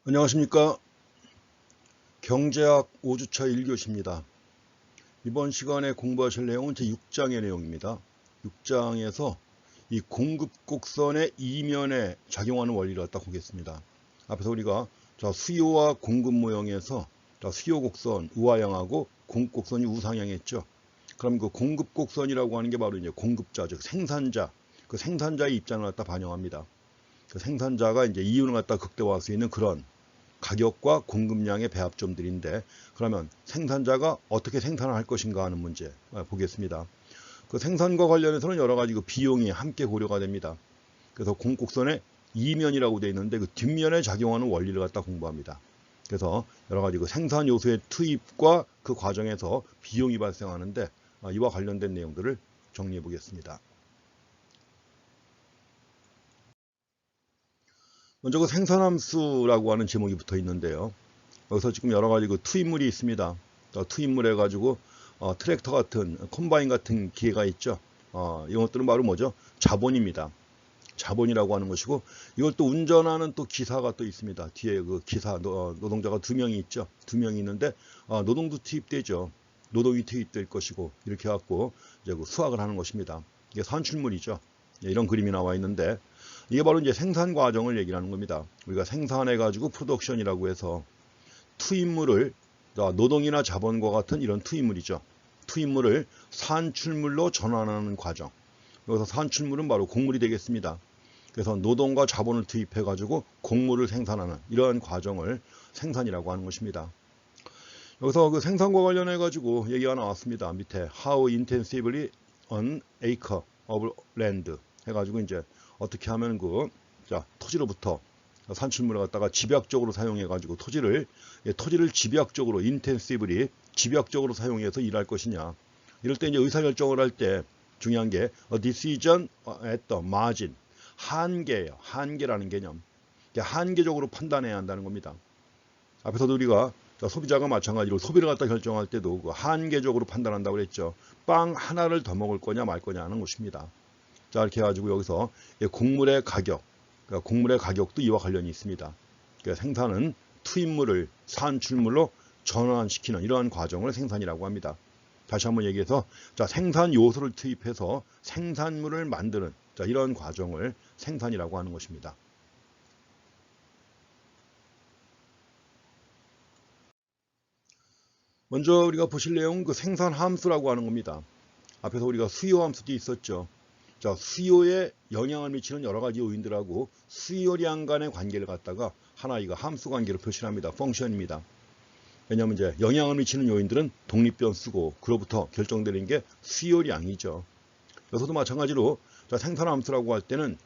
안녕하십니까. 경제학 5주차 1교시입니다. 이번 시간에 공부하실 내용은 제6장의 내용입니다. 6장에서 이 공급곡선의 이면에 작용하는 원리를 갖다 보겠습니다. 앞에서 우리가 수요와 공급 모형에서 수요 곡선 우하향하고 공급 곡선이 우상향했죠. 그럼 그 공급 곡선이라고 하는 게 바로 이제 공급자, 즉 생산자, 그 생산자의 입장을 갖다 반영합니다. 그 생산자가 이제 이윤을 갖다 극대화할 수 있는 그런 가격과 공급량의 배합점들인데, 그러면 생산자가 어떻게 생산을 할 것인가 하는 문제 보겠습니다. 그 생산과 관련해서는 여러 가지 그 비용이 함께 고려가 됩니다. 그래서 공곡선의 이면이라고 되어 있는데 그 뒷면에 작용하는 원리를 갖다 공부합니다. 그래서 여러 가지 그 생산 요소의 투입과 그 과정에서 비용이 발생하는데 이와 관련된 내용들을 정리해 보겠습니다. 먼저 그 생산함수라고 하는 제목이 붙어 있는데요. 여기서 지금 여러 가지 그 투입물이 있습니다. 투입물 해가지고 트랙터 같은 컴바인 같은 기계가 있죠. 이것들은 바로 뭐죠? 자본입니다. 자본이라고 하는 것이고, 이걸 또 운전하는 또 기사가 또 있습니다. 뒤에 그 기사 노동자가 2명이 있죠. 2명이 있는데 노동도 투입되죠. 노동이 투입될 것이고, 이렇게 해갖고 이제 그 수확을 하는 것입니다. 이게 산출물이죠. 이런 그림이 나와 있는데, 이게 바로 이제 생산 과정을 얘기하는 겁니다. 우리가 생산해가지고 프로덕션이라고 해서 투입물을 노동이나 자본과 같은 이런 투입물이죠. 투입물을 산출물로 전환하는 과정. 여기서 산출물은 바로 곡물이 되겠습니다. 그래서 노동과 자본을 투입해 가지고 곡물을 생산하는 이러한 과정을 생산이라고 하는 것입니다. 여기서 그 생산과 관련해 가지고 얘기가 나왔습니다. 밑에 How intensively an acre of land 해가지고 이제 어떻게 하면 그 토지로부터 산출물을 갖다가 집약적으로 사용해 가지고 토지를 집약적으로 인텐시브리 집약적으로 사용해서 일할 것이냐. 이럴 때 이제 의사결정을 할 때 중요한 게 a decision at the margin, 한계예요. 한계라는 개념. 한계적으로 판단해야 한다는 겁니다. 앞에서도 우리가 소비자가 마찬가지로 소비를 갖다 결정할 때도 그 한계적으로 판단한다고 그랬죠. 빵 하나를 더 먹을 거냐 말 거냐 하는 것입니다. 자, 이렇게 해가지고 여기서 곡물의 가격, 그러니까 곡물의 가격도 이와 관련이 있습니다. 그러니까 생산은 투입물을 산출물로 전환시키는 이러한 과정을 생산이라고 합니다. 다시 한번 얘기해서 생산 요소를 투입해서 생산물을 만드는 이런 과정을 생산이라고 하는 것입니다. 먼저 우리가 보실 내용은 그 생산 함수라고 하는 겁니다. 앞에서 우리가 수요 함수도 있었죠. 수요에 영향을 미치는 여러 가지 요인들하고 수요량 간의 관계를 갖다가 하나 이거 함수 관계로 표시합니다. 펑션입니다. 왜냐하면 이제 영향을 미치는 요인들은 독립변수고 그로부터 결정되는 게 수요량이죠. 여기서도 마찬가지로 생산 함수라고 할 때는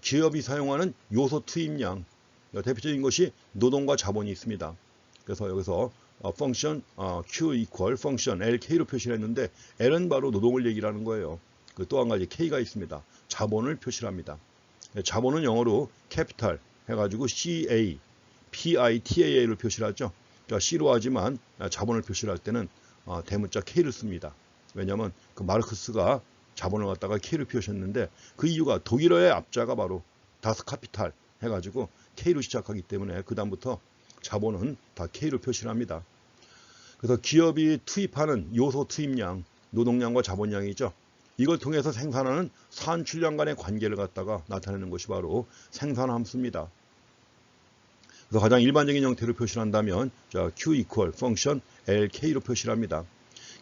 기업이 사용하는 요소 투입량, 대표적인 것이 노동과 자본이 있습니다. 그래서 여기서 펑션 Q equal 펑션 LK로 표시를 했는데 L은 바로 노동을 얘기하는 거예요. 또 한 가지 K가 있습니다. 자본을 표시를 합니다. 자본은 영어로 캐피탈 해가지고 CA, PITAL로 표시를 하죠. C로 하지만 자본을 표시를 할 때는 대문자 K를 씁니다. 왜냐하면 그 마르크스가 자본을 갖다가 K로 표시했는데 그 이유가 독일어의 앞자가 바로 다스 카피탈 해가지고 K로 시작하기 때문에 그 다음부터 자본은 다 K로 표시를 합니다. 그래서 기업이 투입하는 요소 투입량, 노동량과 자본량이죠. 이걸 통해서 생산하는 산출량 간의 관계를 갖다가 나타내는 것이 바로 생산함수입니다. 그래서 가장 일반적인 형태로 표시를 한다면 Q equal function LK로 표시를 합니다.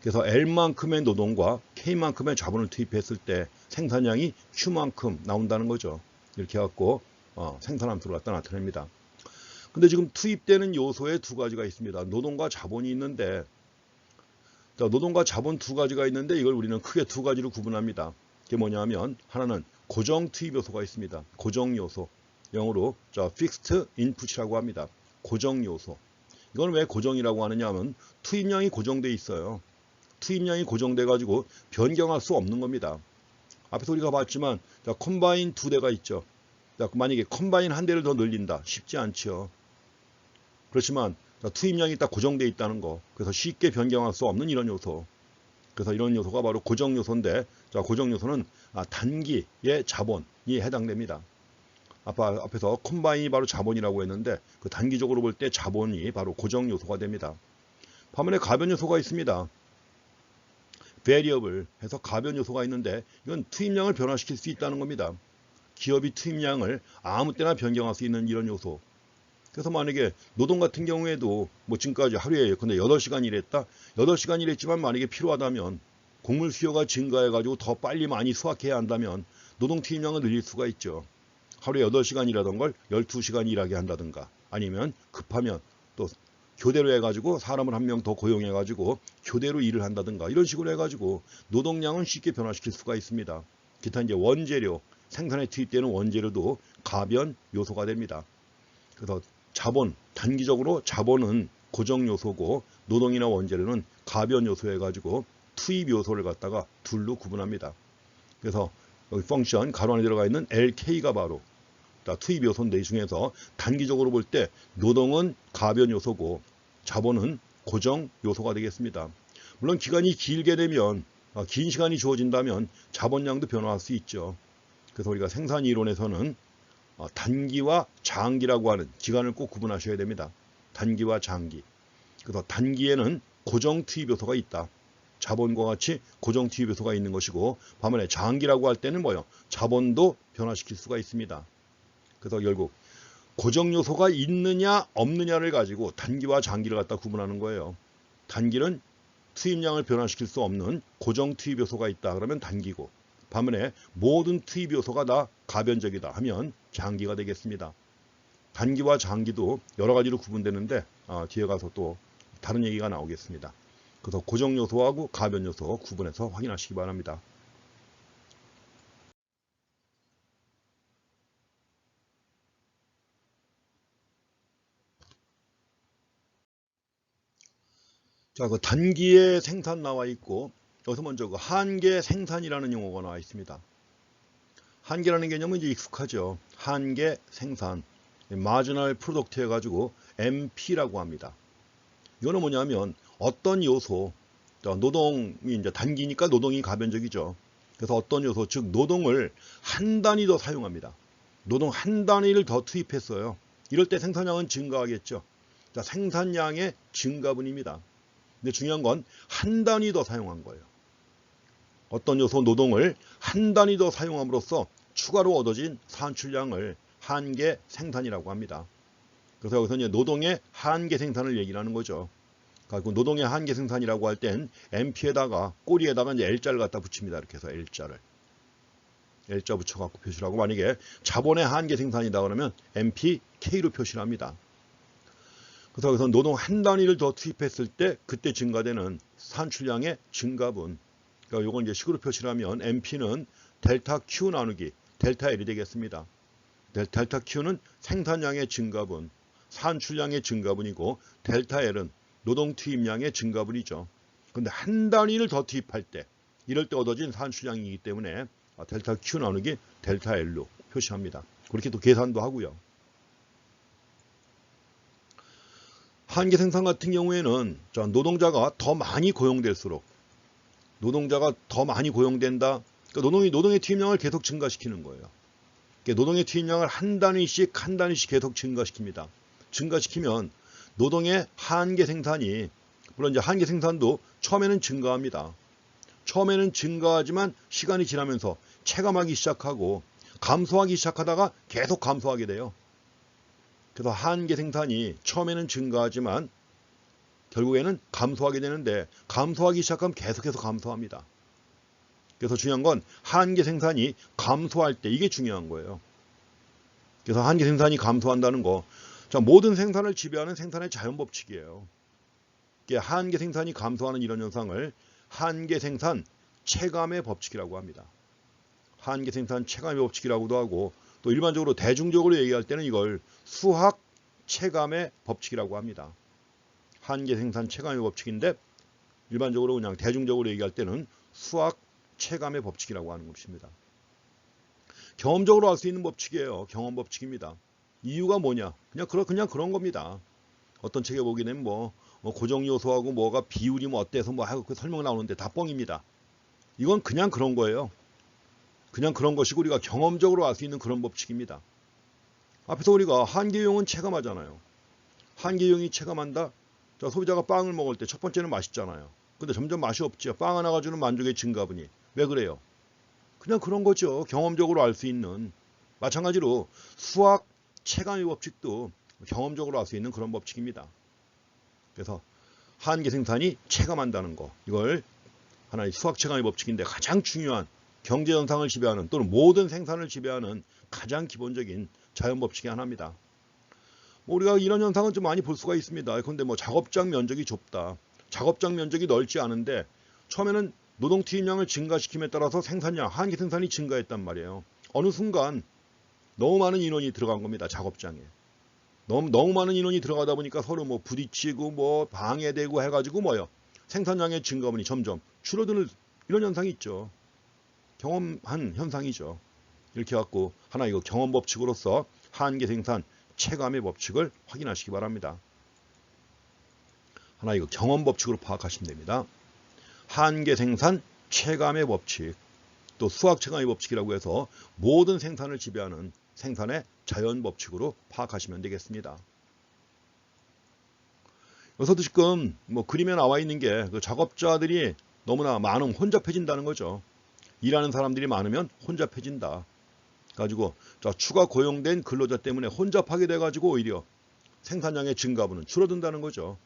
그래서 L만큼의 노동과 K만큼의 자본을 투입했을 때 생산량이 Q만큼 나온다는 거죠. 이렇게 해갖고 생산함수를 갖다 나타냅니다. 근데 지금 투입되는 요소에 두 가지가 있습니다. 노동과 자본이 있는데 노동과 자본 두 가지가 있는데 이걸 우리는 크게 두 가지로 구분합니다. 그게 뭐냐면 하나는 고정 투입 요소가 있습니다. 고정 요소. 영어로 fixed input이라고 합니다. 고정 요소. 이건 왜 고정이라고 하느냐 하면 투입량이 고정돼 있어요. 투입량이 고정돼 가지고 변경할 수 없는 겁니다. 앞에서 우리가 봤지만 컴바인 두 대가 있죠. 만약에 컴바인 한 대를 더 늘린다. 쉽지 않죠. 그렇지만 투입량이 딱 고정되어 있다는 거. 그래서 쉽게 변경할 수 없는 이런 요소. 그래서 이런 요소가 바로 고정 요소인데 고정 요소는 단기의 자본이 해당됩니다. 앞에서 컴바인이 바로 자본이라고 했는데 그 단기적으로 볼 때 자본이 바로 고정 요소가 됩니다. 반면에 가변 요소가 있습니다. variable 해서 가변 요소가 있는데 이건 투입량을 변화시킬 수 있다는 겁니다. 기업이 투입량을 아무 때나 변경할 수 있는 이런 요소. 그래서 만약에 노동 같은 경우에도 뭐 지금까지 하루에 근데 8시간 일했다. 8시간 일했지만 만약에 필요하다면 곡물 수요가 증가해가지고 더 빨리 많이 수확해야 한다면 노동 투입량을 늘릴 수가 있죠. 하루에 8시간 일하던 걸 12시간 일하게 한다든가 아니면 급하면 또 교대로 해가지고 사람을 한 명 더 고용해가지고 교대로 일을 한다든가 이런 식으로 해가지고 노동량은 쉽게 변화시킬 수가 있습니다. 기타 이제 원재료, 생산에 투입되는 원재료도 가변 요소가 됩니다. 그래서 자본, 단기적으로 자본은 고정 요소고 노동이나 원재료는 가변 요소 해가지고 투입 요소를 갖다가 둘로 구분합니다. 그래서 여기 펑션 가로 안에 들어가 있는 LK가 바로 투입 요소인데 이 중에서 단기적으로 볼 때 노동은 가변 요소고 자본은 고정 요소가 되겠습니다. 물론 기간이 길게 되면 긴 시간이 주어진다면 자본량도 변화할 수 있죠. 그래서 우리가 생산 이론에서는 단기와 장기라고 하는 기간을 꼭 구분하셔야 됩니다. 단기와 장기. 그래서 단기에는 고정 투입 요소가 있다. 자본과 같이 고정 투입 요소가 있는 것이고 반면에 장기라고 할 때는 뭐요? 자본도 변화시킬 수가 있습니다. 그래서 결국 고정 요소가 있느냐 없느냐를 가지고 단기와 장기를 갖다 구분하는 거예요. 단기는 투입량을 변화시킬 수 없는 고정 투입 요소가 있다 그러면 단기고 반면에 모든 투입 요소가 다 가변적이다 하면 장기가 되겠습니다. 단기와 장기도 여러 가지로 구분되는데 뒤에 가서 또 다른 얘기가 나오겠습니다. 그래서 고정 요소하고 가변 요소 구분해서 확인하시기 바랍니다. 자, 그 단기의 생산 나와 있고 여기서 먼저 그 한계 생산이라는 용어가 나와 있습니다. 한계라는 개념은 이제 익숙하죠. 한계 생산, 마지널 프로덕트 해가지고 MP라고 합니다. 이거는 뭐냐면 어떤 요소, 노동이 이제 단기니까 노동이 가변적이죠. 그래서 어떤 요소, 즉 노동을 한 단위 더 사용합니다. 노동 한 단위를 더 투입했어요. 이럴 때 생산량은 증가하겠죠. 자, 생산량의 증가분입니다. 근데 중요한 건 한 단위 더 사용한 거예요. 어떤 요소 노동을 한 단위 더 사용함으로써 추가로 얻어진 산출량을 한계 생산이라고 합니다. 그래서 여기서 이제 노동의 한계 생산을 얘기를 하는 거죠. 그러니까 노동의 한계 생산이라고 할 땐 MP에다가 꼬리에다가 이제 L자를 갖다 붙입니다. 이렇게 해서 L자 붙여갖고 표시를 하고 만약에 자본의 한계 생산이다 그러면 MPK로 표시를 합니다. 그래서 여기서 노동 한 단위를 더 투입했을 때 그때 증가되는 산출량의 증가분. 그러니까 이걸 이제 식으로 표시를 하면 MP는 델타 Q 나누기 델타 L이 되겠습니다. 델타 Q는 생산량의 증가분, 산출량의 증가분이고 델타 L은 노동 투입량의 증가분이죠. 그런데 한 단위를 더 투입할 때 이럴 때 얻어진 산출량이기 때문에 델타 Q 나누기 델타 L로 표시합니다. 그렇게 또 계산도 하고요. 한계 생산 같은 경우에는 노동자가 더 많이 고용될수록 노동자가 더 많이 고용된다. 그러니까 노동의 투입량을 계속 증가시키는 거예요. 그러니까 노동의 투입량을 한 단위씩 계속 증가시킵니다. 증가시키면 노동의 한계 생산이 물론 이제 한계 생산도 처음에는 증가합니다. 처음에는 증가하지만 시간이 지나면서 체감하기 시작하고 감소하기 시작하다가 계속 감소하게 돼요. 그래서 한계 생산이 처음에는 증가하지만 결국에는 감소하게 되는데 감소하기 시작하면 계속해서 감소합니다. 그래서 중요한 건 한계 생산이 감소할 때 이게 중요한 거예요. 그래서 한계 생산이 감소한다는 거. 자, 모든 생산을 지배하는 생산의 자연법칙이에요. 한계 생산이 감소하는 이런 현상을 한계 생산 체감의 법칙이라고 합니다. 한계 생산 체감의 법칙이라고도 하고 또 일반적으로 대중적으로 얘기할 때는 이걸 수학 체감의 법칙이라고 합니다. 한계 생산 체감의 법칙인데 일반적으로 그냥 대중적으로 얘기할 때는 수학 체감의 법칙이라고 하는 것입니다. 경험적으로 알 수 있는 법칙이에요. 경험 법칙입니다. 이유가 뭐냐? 그냥 그런 겁니다. 어떤 책에 보게 되면 뭐 고정 요소하고 뭐가 비율이 뭐 어때서 뭐 하고 설명 나오는데 다 뻥입니다. 이건 그냥 그런 거예요. 그냥 그런 것이고 우리가 경험적으로 알 수 있는 그런 법칙입니다. 앞에서 우리가 한계용은 체감하잖아요. 한계용이 체감한다. 자, 소비자가 빵을 먹을 때 첫 번째는 맛있잖아요. 근데 점점 맛이 없죠. 빵 하나 가지고는 만족의 증가분이. 왜 그래요? 그냥 그런 거죠. 경험적으로 알 수 있는. 마찬가지로 수학 체감의 법칙도 경험적으로 알 수 있는 그런 법칙입니다. 그래서 한계 생산이 체감한다는 거. 이걸 하나의 수학 체감의 법칙인데 가장 중요한 경제 현상을 지배하는 또는 모든 생산을 지배하는 가장 기본적인 자연 법칙의 하나입니다. 우리가 이런 현상은 좀 많이 볼 수가 있습니다. 그런데 작업장 면적이 좁다. 작업장 면적이 넓지 않은데 처음에는 노동 투입량을 증가시킴에 따라서 생산량, 한계 생산이 증가했단 말이에요. 어느 순간 너무 많은 인원이 들어간 겁니다. 작업장에. 너무 많은 인원이 들어가다 보니까 서로 부딪히고 방해되고 해가지고 생산량의 증가분이 점점 줄어드는 이런 현상이 있죠. 경험한 현상이죠. 이렇게 해갖고 하나 이거 경험 법칙으로서 한계 생산 체감의 법칙을 확인하시기 바랍니다. 하나 이거 경험 법칙으로 파악하시면 됩니다. 한계 생산 체감의 법칙, 또 수학 체감의 법칙이라고 해서 모든 생산을 지배하는 생산의 자연 법칙으로 파악하시면 되겠습니다. 여기서도 지금 그림에 나와 있는 게 그 작업자들이 너무나 많으면 혼잡해진다는 거죠. 일하는 사람들이 많으면 혼잡해진다. 가지고 추가 고용된 근로자 때문에 혼잡하게 돼가지고 오히려 생산량의 증가분은 줄어든다는 거죠.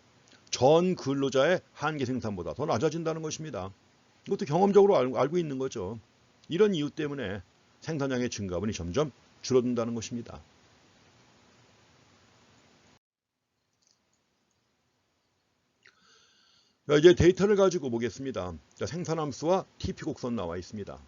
전 근로자의 한계 생산보다 더 낮아진다는 것입니다. 이것도 경험적으로 알고 있는 거죠. 이런 이유 때문에 생산량의 증가분이 점점 줄어든다는 것입니다. 이제 데이터를 가지고 보겠습니다. 생산함수와 TP 곡선 나와 있습니다.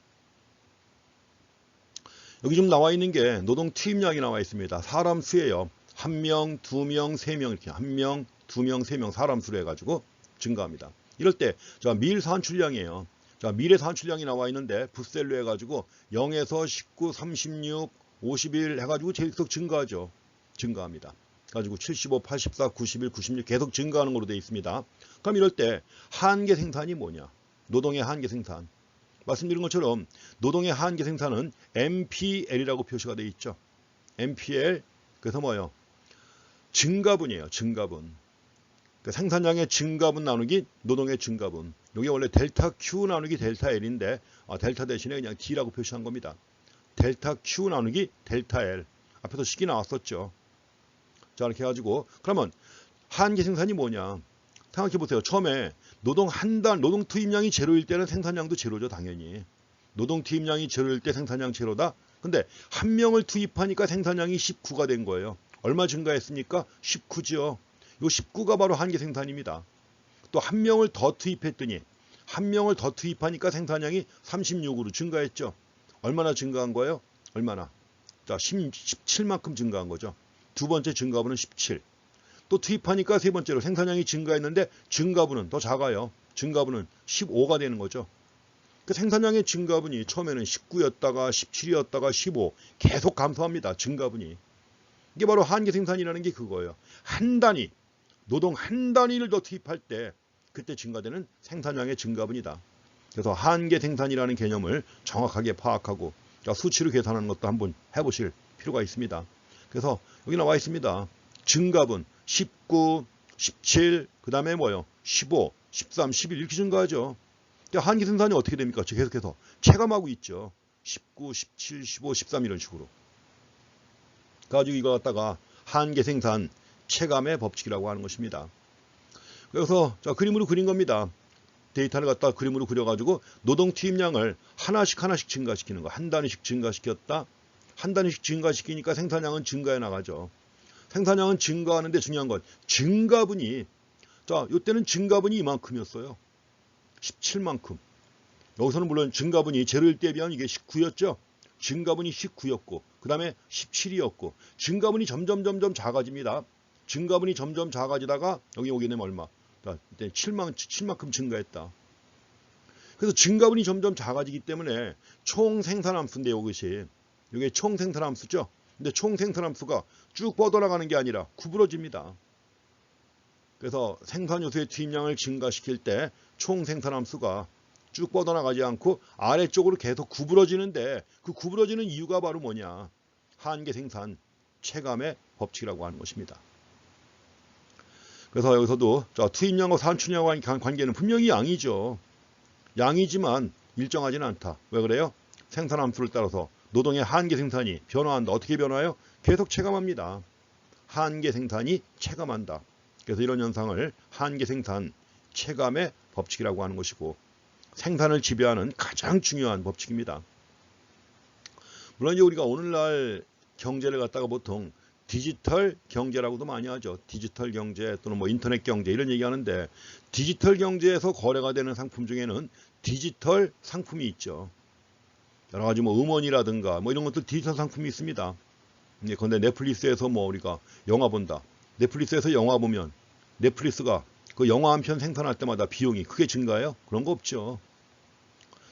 여기 좀 나와 있는 게 노동 투입량이 나와 있습니다. 사람 수예요. 1명, 2명, 3명 이렇게 1명, 2명, 3명 사람 수로 해가지고 증가합니다. 이럴 때 밀 산출량이에요. 밀의 산출량이 나와 있는데 붓셀로 해가지고 0에서 19, 36, 51 해가지고 계속 증가하죠. 증가합니다. 가지고 75, 84, 91, 96 계속 증가하는 걸로 되어 있습니다. 그럼 이럴 때 한계 생산이 뭐냐? 노동의 한계 생산. 말씀드린 것처럼 노동의 한계 생산은 MPL이라고 표시가 되어 있죠. MPL 그래서 증가분이에요. 증가분. 생산량의 증가분 나누기 노동의 증가분. 이게 원래 델타 Q 나누기 델타 L인데 델타 대신에 그냥 D라고 표시한 겁니다. 델타 Q 나누기 델타 L. 앞에서 식이 나왔었죠. 자, 이렇게 해가지고 그러면 한계 생산이 뭐냐? 생각해 보세요. 처음에 노동 투입량이 제로일 때는 생산량도 제로죠, 당연히. 노동 투입량이 제로일 때 생산량 제로다. 근데 한 명을 투입하니까 생산량이 19가 된 거예요. 얼마 증가했습니까? 19죠. 이 19가 바로 한계 생산입니다. 또 한 명을 더 투입했더니 한 명을 더 투입하니까 생산량이 36으로 증가했죠. 얼마나 증가한 거예요? 얼마나? 자, 17만큼 증가한 거죠. 두 번째 증가분은 17. 또 투입하니까 세 번째로 생산량이 증가했는데 증가분은 더 작아요. 증가분은 15가 되는 거죠. 그 생산량의 증가분이 처음에는 19였다가 17이었다가 15 계속 감소합니다. 증가분이. 이게 바로 한계 생산이라는 게 그거예요. 한 단위, 노동 한 단위를 더 투입할 때 그때 증가되는 생산량의 증가분이다. 그래서 한계 생산이라는 개념을 정확하게 파악하고 수치로 계산하는 것도 한번 해보실 필요가 있습니다. 그래서 여기 나와 있습니다. 증가분 19, 17, 그 다음에 15, 13, 11 이렇게 증가하죠. 한계 생산이 어떻게 됩니까? 계속해서 체감하고 있죠. 19, 17, 15, 13 이런 식으로. 가지고 이거 갖다가 한계 생산 체감의 법칙이라고 하는 것입니다. 그래서 그림으로 그린 겁니다. 데이터를 갖다 그림으로 그려가지고 노동 투입량을 하나씩 증가시키는 거. 한 단위씩 증가시켰다. 한 단위씩 증가시키니까 생산량은 증가해 나가죠. 생산량은 증가하는데 중요한 건 증가분이 이때는 증가분이 이만큼이었어요. 17만큼. 여기서는 물론 증가분이 제로일 때에 비하면 이게 19였죠. 증가분이 19였고 그 다음에 17이었고 증가분이 점점 작아집니다. 증가분이 점점 작아지다가 여기 오게 되면 얼마? 이때 7만큼 증가했다. 그래서 증가분이 점점 작아지기 때문에 총 생산함수인데 이게 총 생산함수죠. 근데 총 생산함수가 쭉 뻗어나가는 게 아니라 구부러집니다. 그래서 생산 요소의 투입량을 증가시킬 때 총 생산함수가 쭉 뻗어나가지 않고 아래쪽으로 계속 구부러지는데 그 구부러지는 이유가 바로 뭐냐? 한계 생산 체감의 법칙이라고 하는 것입니다. 그래서 여기서도 투입량과 산출량과의 관계는 분명히 양이죠. 양이지만 일정하지는 않다. 왜 그래요? 생산함수를 따라서 노동의 한계 생산이 변화한다. 어떻게 변화해요? 계속 체감합니다. 한계 생산이 체감한다. 그래서 이런 현상을 한계 생산 체감의 법칙이라고 하는 것이고 생산을 지배하는 가장 중요한 법칙입니다. 물론 이제 우리가 오늘날 경제를 갖다가 보통 디지털 경제라고도 많이 하죠. 디지털 경제 또는 뭐 인터넷 경제 이런 얘기하는데 디지털 경제에서 거래가 되는 상품 중에는 디지털 상품이 있죠. 여러 가지 뭐 음원이라든가 뭐 이런 것들 디지털 상품이 있습니다. 그런데 넷플릭스에서 뭐 우리가 영화 본다. 넷플릭스에서 영화 보면 넷플릭스가 그 영화 한 편 생산할 때마다 비용이 크게 증가해요? 그런 거 없죠.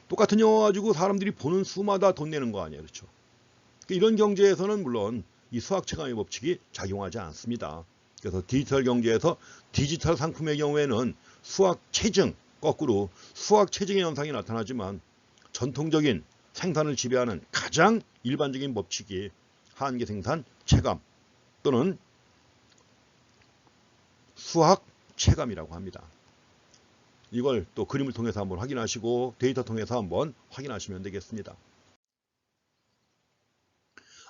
똑같은 영화 가지고 사람들이 보는 수마다 돈 내는 거 아니에요. 그렇죠? 이런 경제에서는 물론 이 수학 체감의 법칙이 작용하지 않습니다. 그래서 디지털 경제에서 디지털 상품의 경우에는 수학 체증, 거꾸로 수학 체증의 현상이 나타나지만 전통적인 생산을 지배하는 가장 일반적인 법칙이 한계 생산 체감 또는 수학 체감이라고 합니다. 이걸 또 그림을 통해서 한번 확인하시고 데이터 통해서 한번 확인하시면 되겠습니다.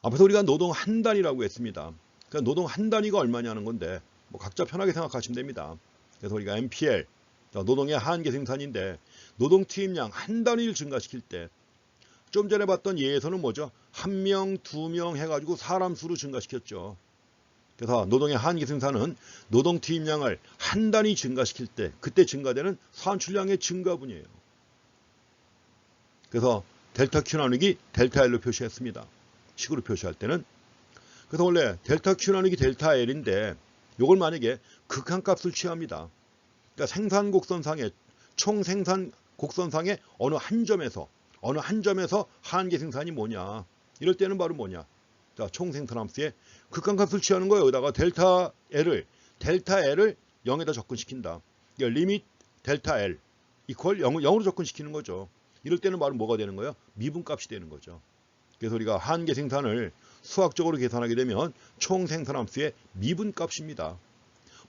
앞에서 우리가 노동 한 단위라고 했습니다. 그러니까 노동 한 단위가 얼마냐는 건데 뭐 각자 편하게 생각하시면 됩니다. 그래서 우리가 MPL, 노동의 한계 생산인데 노동 투입량 한 단위를 증가시킬 때 좀 전에 봤던 예에서는 뭐죠? 1명, 2명 해가지고 사람 수로 증가시켰죠. 그래서 노동의 한계 생산은 노동 투입량을 한 단위 증가시킬 때 그때 증가되는 산출량의 증가분이에요. 그래서 델타 Q 나누기 델타 L로 표시했습니다. 식으로 표시할 때는. 그래서 원래 델타 Q 나누기 델타 L인데 이걸 만약에 극한값을 취합니다. 그러니까 생산 곡선상의 총 생산 곡선상의 어느 한 점에서 한계 생산이 뭐냐. 이럴 때는 바로 뭐냐. 자, 총 생산 함수의 극한값을 취하는 거예요. 여기다가 델타 L을 0에다 접근시킨다. 그러니까 리밋 델타 L 이퀄 0으로 접근시키는 거죠. 이럴 때는 바로 뭐가 되는 거예요? 미분값이 되는 거죠. 그래서 우리가 한계 생산을 수학적으로 계산하게 되면 총 생산 함수의 미분값입니다.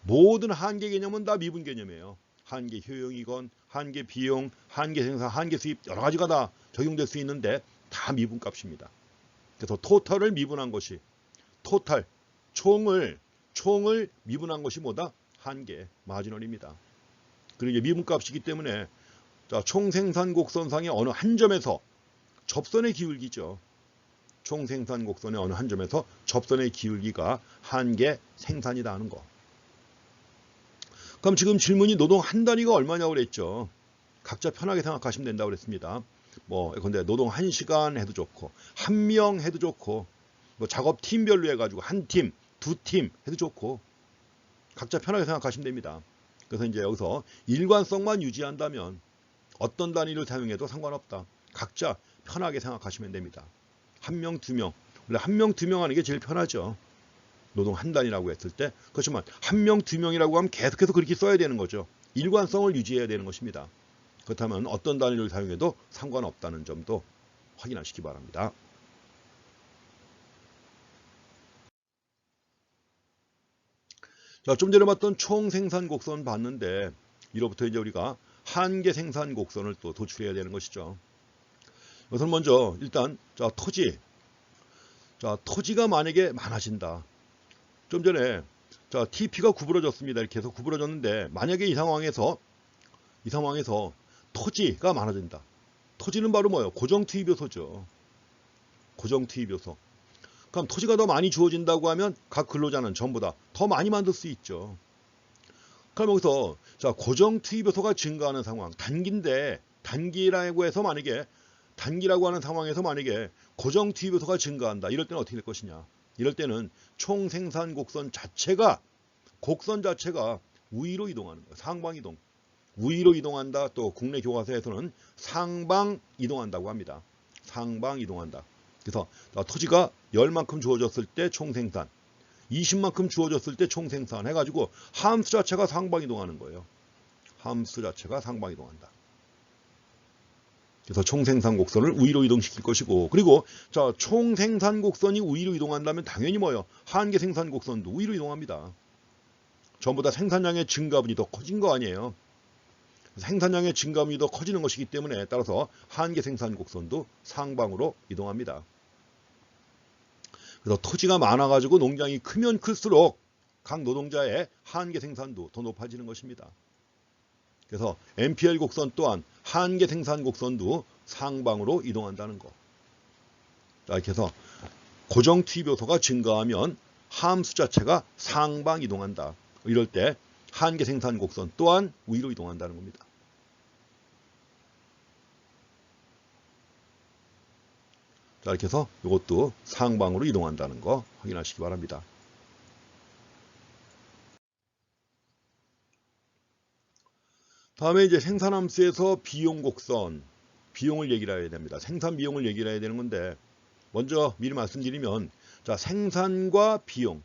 모든 한계 개념은 다 미분 개념이에요. 한계 효용이건 한계 비용, 한계 생산, 한계 수입 여러 가지가 다 적용될 수 있는데 다 미분값입니다. 그래서 토탈을 미분한 것이 총을 미분한 것이 뭐다? 한계, 마지널입니다. 그리고 이게 미분값이기 때문에 총 생산 곡선상의 어느 한 점에서 접선의 기울기죠. 총 생산 곡선의 어느 한 점에서 접선의 기울기가 한계 생산이다 하는 거. 그럼 지금 질문이 노동 한 단위가 얼마냐고 그랬죠. 각자 편하게 생각하시면 된다고 그랬습니다. 근데 노동 1시간 해도 좋고 1명 해도 좋고 작업 팀별로 해가지고 한 팀, 두 팀 해도 좋고 각자 편하게 생각하시면 됩니다. 그래서 이제 여기서 일관성만 유지한다면 어떤 단위를 사용해도 상관없다. 각자 편하게 생각하시면 됩니다. 1명, 2명. 원래 1명, 2명 하는 게 제일 편하죠. 노동 한 단위라고 했을 때. 그렇지만 1명, 2명이라고 하면 계속해서 그렇게 써야 되는 거죠. 일관성을 유지해야 되는 것입니다. 그렇다면 어떤 단위를 사용해도 상관없다는 점도 확인하시기 바랍니다. 자, 좀 전에 봤던 총 생산 곡선 봤는데 이로부터 이제 우리가 한계 생산 곡선을 또 도출해야 되는 것이죠. 우선 먼저 일단 토지. 토지가 만약에 많아진다. 좀 전에 TP가 구부러졌습니다. 이렇게 해서 구부러졌는데 만약에 이 상황에서 토지가 많아진다. 토지는 바로 뭐예요? 고정 투입 요소죠. 고정 투입 요소. 그럼 토지가 더 많이 주어진다고 하면 각 근로자는 전부 다 더 많이 만들 수 있죠. 그럼 여기서 고정 투입 요소가 증가하는 상황, 단기라고 해서 만약에 단기라고 하는 상황에서 만약에 고정 투입 요소가 증가한다. 이럴 때는 어떻게 될 것이냐? 이럴 때는 총 생산 곡선 자체가 우위로 이동하는 거예요. 상방 이동. 우위로 이동한다. 또 국내 교과서에서는 상방 이동한다고 합니다. 상방 이동한다. 그래서 토지가 10만큼 주어졌을 때 총생산, 20만큼 주어졌을 때 총생산 해가지고 함수 자체가 상방 이동하는 거예요. 함수 자체가 상방 이동한다. 그래서 총생산 곡선을 우위로 이동시킬 것이고, 그리고 자, 총생산 곡선이 우위로 이동한다면 당연히 뭐예요? 한계 생산 곡선도 우위로 이동합니다. 전부 다 생산량의 증가분이 더 커진 거 아니에요. 생산량의 증가분이 더 커지는 것이기 때문에 따라서 한계 생산 곡선도 상방으로 이동합니다. 그래서 토지가 많아가지고 농장이 크면 클수록 각 노동자의 한계 생산도 더 높아지는 것입니다. 그래서 MPL 곡선 또한 한계 생산 곡선도 상방으로 이동한다는 거. 자, 이렇게 해서 고정 투입 요소가 증가하면 함수 자체가 상방 이동한다. 이럴 때 한계 생산 곡선 또한 위로 이동한다는 겁니다. 자, 이렇게 해서 이것도 상방으로 이동한다는 거 확인하시기 바랍니다. 다음에 이제 생산함수에서 비용 곡선, 비용을 얘기를 해야 됩니다. 생산 비용을 얘기를 해야 되는 건데, 먼저 미리 말씀드리면, 자, 생산과 비용.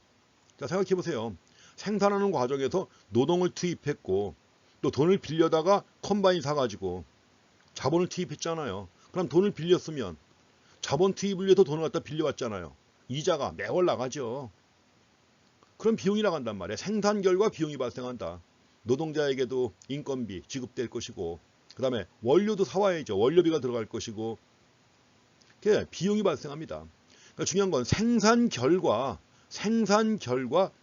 자, 생각해 보세요. 생산하는 과정에서 노동을 투입했고, 또 돈을 빌려다가 컴바인 사가지고 자본을 투입했잖아요. 그럼 돈을 빌렸으면 자본 투입을 위해서 돈을 갖다 빌려왔잖아요. 이자가 매월 나가죠. 그럼 비용이 나간단 말이에요. 생산 결과 비용이 발생한다. 노동자에게도 인건비 지급될 것이고, 그 다음에 원료도 사와야죠. 원료비가 들어갈 것이고, 그게 비용이 발생합니다. 그러니까 중요한 건 생산 결과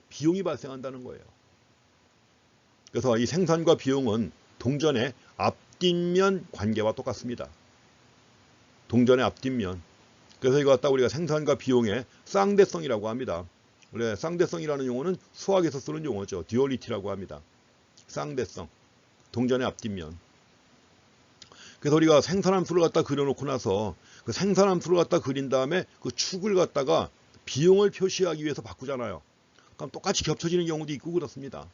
비용이 발생한다는 거예요. 그래서 이 생산과 비용은 동전의 앞뒷면 관계와 똑같습니다. 동전의 앞뒷면. 그래서 이거 갖다 우리가 생산과 비용의 쌍대성이라고 합니다. 원래 쌍대성이라는 용어는 수학에서 쓰는 용어죠. 듀얼리티라고 합니다. 쌍대성, 동전의 앞뒷면. 그래서 우리가 생산함수를 갖다 그려놓고 나서 그 생산함수를 갖다 그린 다음에 그 축을 갖다가 비용을 표시하기 위해서 바꾸잖아요. 그럼 똑같이 겹쳐지는 경우도 있고 그렇습니다.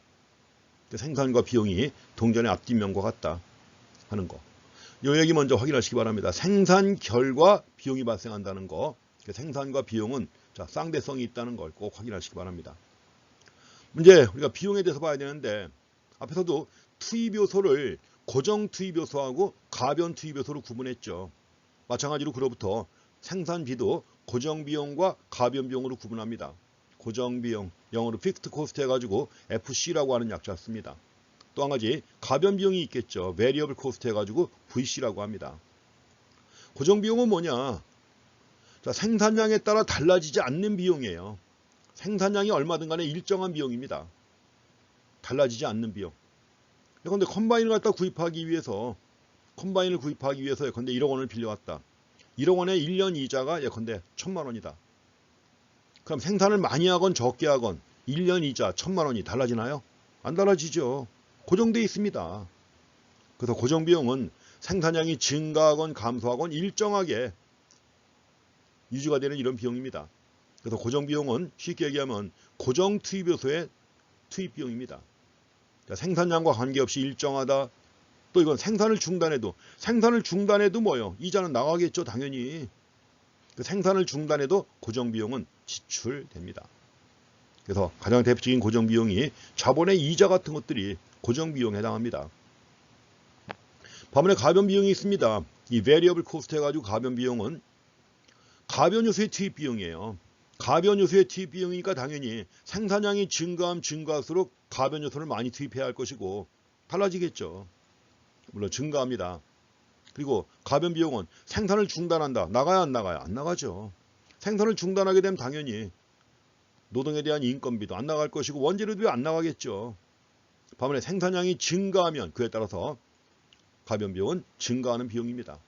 생산과 비용이 동전의 앞뒷면과 같다 하는 거. 이 얘기 먼저 확인하시기 바랍니다. 생산 결과 비용이 발생한다는 거. 생산과 비용은 자, 쌍대성이 있다는 걸 꼭 확인하시기 바랍니다. 문제 우리가 비용에 대해서 봐야 되는데, 앞에서도 투입 요소를 고정 투입 요소하고 가변 투입 요소로 구분했죠. 마찬가지로 그로부터 생산비도 고정 비용과 가변 비용으로 구분합니다. 고정 비용, 영어로 픽스트 코스트 해가지고 FC라고 하는 약자 씁니다. 또 한 가지 가변 비용이 있겠죠. 베리어블 코스트 해가지고 VC라고 합니다. 고정 비용은 뭐냐? 자, 생산량에 따라 달라지지 않는 비용이에요. 생산량이 얼마든 간에 일정한 비용입니다. 달라지지 않는 비용. 그런데 컴바인을 갖다 구입하기 위해서 예컨대 1억 원을 빌려왔다. 1억 원의 1년 이자가 예컨대 1,000만 원이다. 그럼 생산을 많이 하건 적게 하건 1년 이자 1,000만 원이 달라지나요? 안 달라지죠. 고정되어 있습니다. 그래서 고정 비용은 생산량이 증가하건 감소하건 일정하게 유지가 되는 이런 비용입니다. 그래서 고정 비용은 쉽게 얘기하면 고정 투입 요소의 투입 비용입니다. 생산량과 관계없이 일정하다. 또 이건 생산을 중단해도 뭐예요? 이자는 나가겠죠, 당연히. 생산을 중단해도 고정 비용은 지출됩니다. 그래서 가장 대표적인 고정 비용이 자본의 이자 같은 것들이 고정 비용에 해당합니다. 반면에 가변 비용이 있습니다. 이 variable cost 해가지고 가변 비용은 가변 요소의 투입 비용이에요. 가변 요소의 투입 비용이니까 당연히 생산량이 증가할수록 가변 요소를 많이 투입해야 할 것이고 달라지겠죠. 물론 증가합니다. 그리고 가변 비용은 생산을 중단한다. 나가야 안 나가요? 안 나가죠. 생산을 중단하게 되면 당연히 노동에 대한 인건비도 안 나갈 것이고 원재료도 안 나가겠죠. 반면에 생산량이 증가하면 그에 따라서 가변 비용은 증가하는 비용입니다.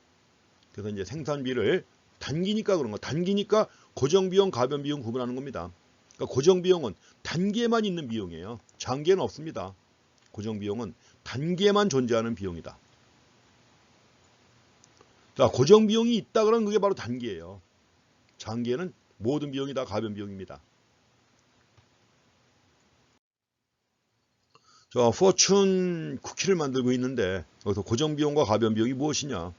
그래서 이제 생산비를 단기니까 그런 거. 단기니까 고정 비용, 가변 비용 구분하는 겁니다. 그러니까 고정 비용은 단기에만 있는 비용이에요. 장기에는 없습니다. 고정 비용은 단기에만 존재하는 비용이다. 자, 고정 비용이 있다 그러면 그게 바로 단기예요. 장기에는 모든 비용이 다 가변 비용입니다. 자, 포춘 쿠키를 만들고 있는데 여기서 고정 비용과 가변 비용이 무엇이냐?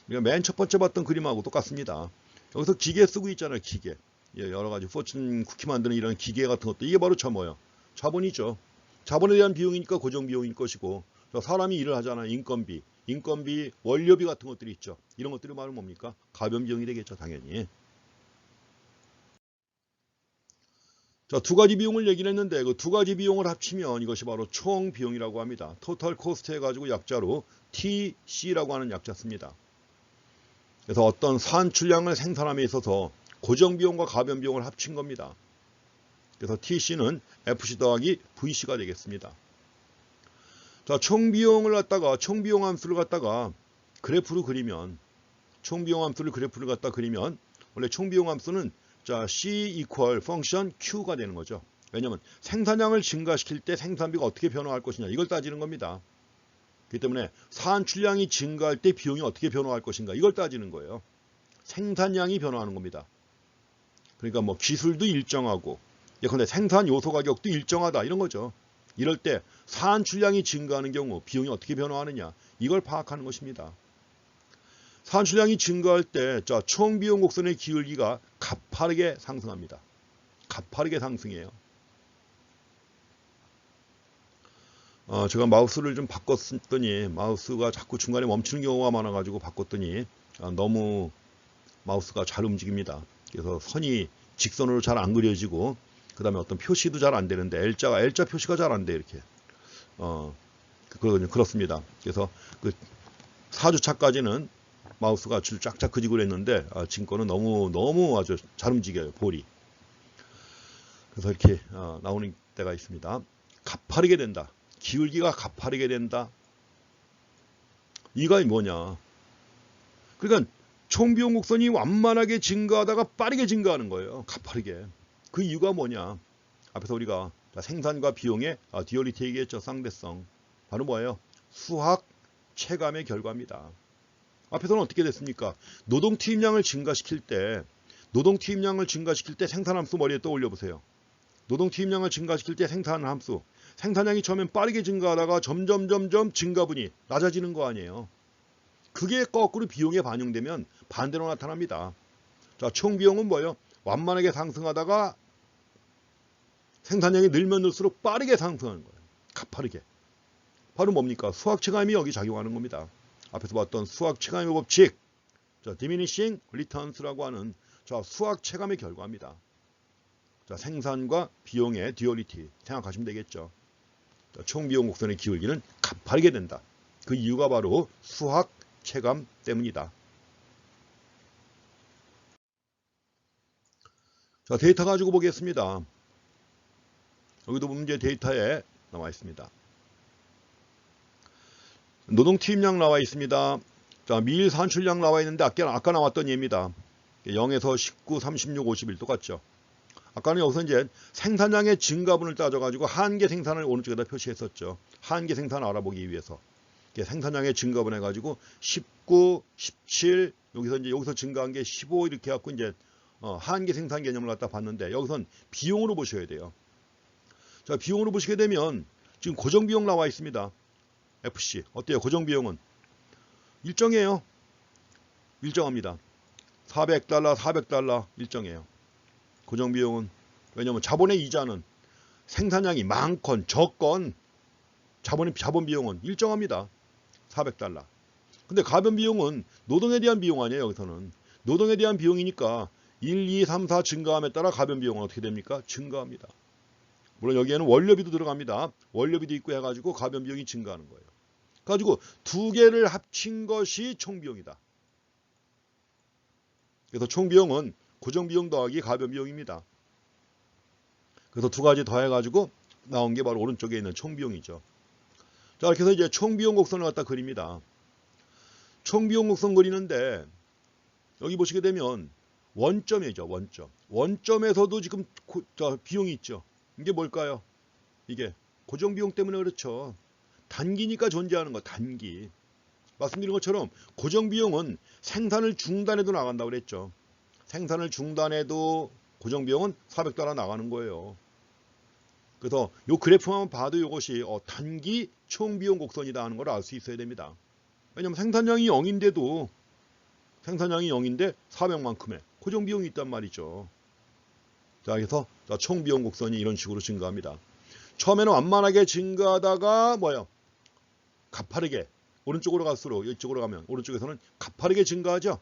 우리가 맨 첫 번째 봤던 그림하고 똑같습니다. 여기서 기계 쓰고 있잖아요, 기계. 여러 가지 포춘 쿠키 만드는 이런 기계 같은 것도 이게 바로 뭐예요? 자본이죠. 자본에 대한 비용이니까 고정 비용일 것이고, 사람이 일을 하잖아요. 인건비. 인건비, 원료비 같은 것들이 있죠. 이런 것들이 말은 뭡니까? 가변 비용이 되겠죠, 당연히. 자, 두 가지 비용을 얘기를 했는데 그 두 가지 비용을 합치면 이것이 바로 총 비용이라고 합니다. 토탈 코스트 해가지고 약자로 TC라고 하는 약자 씁니다. 그래서 어떤 산출량을 생산함에 있어서 고정 비용과 가변 비용을 합친 겁니다. 그래서 TC는 FC 더하기 VC가 되겠습니다. 자, 총 비용 함수를 갖다가 그래프로 그리면, 총 비용 함수를 그래프를 갖다 그리면 원래 총 비용 함수는 자, C equal 펑션 Q가 되는 거죠. 왜냐하면 생산량을 증가시킬 때 생산비가 어떻게 변화할 것이냐 이걸 따지는 겁니다. 그렇기 때문에 산출량이 증가할 때 비용이 어떻게 변화할 것인가 이걸 따지는 거예요. 생산량이 변화하는 겁니다. 그러니까 뭐 기술도 일정하고 예컨대 생산 요소 가격도 일정하다 이런 거죠. 이럴 때 산출량이 증가하는 경우 비용이 어떻게 변화하느냐 이걸 파악하는 것입니다. 산출량이 증가할 때 총 비용 곡선의 기울기가 가파르게 상승합니다. 가파르게 상승해요. 제가 마우스를 좀 바꿨더니 마우스가 자꾸 중간에 멈추는 경우가 많아가지고 바꿨더니 너무 마우스가 잘 움직입니다. 그래서 선이 직선으로 잘 안 그려지고 그 다음에 어떤 표시도 잘 안 되는데 L자 표시가 잘 안 돼 이렇게 그렇습니다. 그래서 그 4주차까지는 마우스가 줄 쫙쫙 그리고 그랬는데 지금 거는 너무 아주 잘 움직여요 볼이. 그래서 이렇게 나오는 때가 있습니다. 가파르게 된다. 기울기가 가파르게 된다. 이가 뭐냐? 그러니까 총비용 곡선이 완만하게 증가하다가 빠르게 증가하는 거예요. 가파르게. 그 이유가 뭐냐? 앞에서 우리가 생산과 비용의 듀얼리티 얘기했죠. 쌍대성. 바로 뭐예요? 수학 체감의 결과입니다. 앞에서는 어떻게 됐습니까? 노동 투입량을 증가시킬 때 생산함수 머리에 떠올려 보세요. 노동 투입량을 증가시킬 때 생산함수. 생산량이 처음엔 빠르게 증가하다가 점점 증가분이 낮아지는 거 아니에요. 그게 거꾸로 비용에 반영되면 반대로 나타납니다. 자, 총 비용은 뭐예요? 완만하게 상승하다가 생산량이 늘면 늘수록 빠르게 상승하는 거예요. 가파르게. 바로 뭡니까? 수학 체감이 여기 작용하는 겁니다. 앞에서 봤던 수학 체감의 법칙, diminishing returns라고 하는 수학 체감의 결과입니다. 생산과 비용의 듀얼리티 생각하시면 되겠죠. 총 비용 곡선의 기울기는 가파르게 된다. 그 이유가 바로 수학 체감 때문이다. 자, 데이터 가지고 보겠습니다. 여기도 보면 이제 데이터에 나와 있습니다. 노동 투입량 나와 있습니다. 자, 미일 산출량 나와 있는데 아까 나왔던 예입니다. 0에서 19, 36, 51 똑같죠. 아까는 여기서 이제 생산량의 증가분을 따져가지고 한계 생산을 오른쪽에다 표시했었죠. 한계 생산 알아보기 위해서. 생산량의 증가분 해가지고 19, 17, 여기서 증가한 게 15 이렇게 해갖고 이제 한계 생산 개념을 갖다 봤는데 여기선 비용으로 보셔야 돼요. 자, 비용으로 보시게 되면 지금 고정비용 나와 있습니다. FC. 어때요? 고정비용은 일정해요. 일정합니다. 400달러, 400달러 일정해요. 고정비용은. 왜냐하면 자본의 이자는 생산량이 많건 적건 자본 비용은 일정합니다. 400달러. 근데 가변 비용은 노동에 대한 비용 아니에요. 여기서는. 노동에 대한 비용이니까 1, 2, 3, 4 증가함에 따라 가변 비용은 어떻게 됩니까? 증가합니다. 물론 여기에는 원료비도 들어갑니다. 원료비도 있고 해가지고 가변 비용이 증가하는 거예요. 가지고 두 개를 합친 것이 총비용이다. 그래서 총비용은 고정비용 더하기 가변 비용입니다. 그래서 두 가지 더해가지고 나온 게 바로 오른쪽에 있는 총비용이죠. 자, 이렇게 해서 이제 총비용 곡선을 갖다 그립니다. 총비용 곡선 그리는데 여기 보시게 되면 원점이죠. 원점. 원점에서도 지금 비용이 있죠. 이게 뭘까요? 이게 고정비용 때문에 그렇죠. 단기니까 존재하는 거, 단기. 말씀드린 것처럼 고정비용은 생산을 중단해도 나간다고 그랬죠. 생산을 중단해도 고정비용은 400달러 나가는 거예요. 그래서 이 그래프만 봐도 이것이 단기 총비용 곡선이다 하는 걸 알 수 있어야 됩니다. 왜냐하면 생산량이 0인데도 생산량이 0인데 400만큼의 고정비용이 있단 말이죠. 자, 그래서 총비용 곡선이 이런 식으로 증가합니다. 처음에는 완만하게 증가하다가 가파르게 오른쪽으로 갈수록 이쪽으로 가면 오른쪽에서는 가파르게 증가하죠.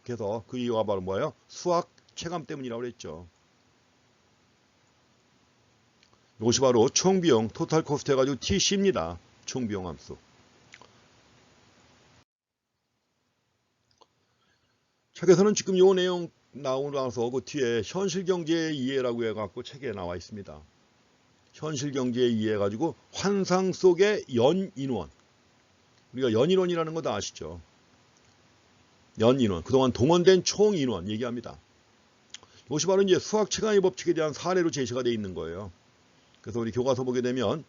그래서 그 이유가 바로 뭐예요? 수학 체감 때문이라고 그랬죠. 이것이 바로 총비용 토탈 코스트 해가지고 TC입니다. 총비용 함수. 책에서는 지금 요 내용 나오고 나서 그 뒤에 현실경제의 이해라고 해갖고 책에 나와 있습니다. 현실경제의 이해 해가지고 환상 속의 연인원. 우리가 연인원이라는 거 다 아시죠? 연인원. 그동안 동원된 총인원 얘기합니다. 이것이 바로 이제 수학 체감의 법칙에 대한 사례로 제시가 되어 있는 거예요. 그래서 우리 교과서 보게 되면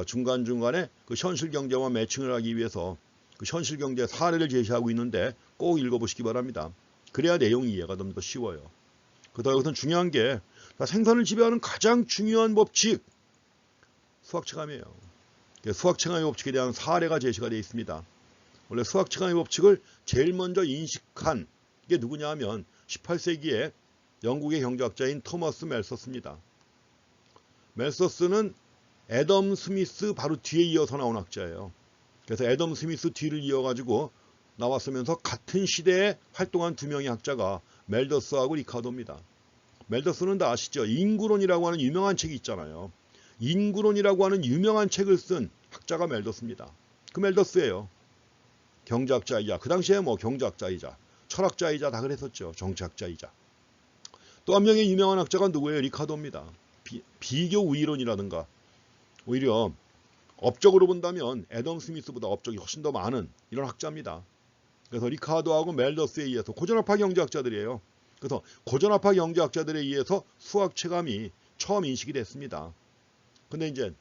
중간중간에 그 현실경제와 매칭을 하기 위해서 그 현실경제 사례를 제시하고 있는데 꼭 읽어보시기 바랍니다. 그래야 내용 이해가 좀 더 쉬워요. 그다음 여기서 중요한 게 생산을 지배하는 가장 중요한 법칙 수학체감이에요. 수학체감의 법칙에 대한 사례가 제시가 되어 있습니다. 원래 수학체감의 법칙을 제일 먼저 인식한 게 누구냐 하면 18세기에 영국의 경제학자인 토머스 멜서스입니다. 멜서스는 애덤 스미스 바로 뒤에 이어서 나온 학자예요. 그래서 애덤 스미스 뒤를 이어가지고 나왔으면서 같은 시대에 활동한 두 명의 학자가 멜더스하고 리카도입니다. 멜더스는 다 아시죠? 인구론이라고 하는 유명한 책이 있잖아요. 인구론이라고 하는 유명한 책을 쓴 학자가 멜더스입니다. 그 멜더스예요. 경제학자이자 그 당시에 뭐 경제학자이자 철학자이자 다 그랬었죠. 정치학자이자. 또 한 명의 유명한 학자가 누구예요? 리카도입니다. 비교 우위론이라든가 오히려 업적으로 본다면 애덤 스미스보다 업적이 훨씬 더 많은 이런 학자입니다. 그래서 리카도하고 멜더스에 의해서 고전학파 경제학자들이에요. 그래서 고전학파 경제학자들에 의해서 수학 체감이 처음 인식이 됐습니다. 근데 이제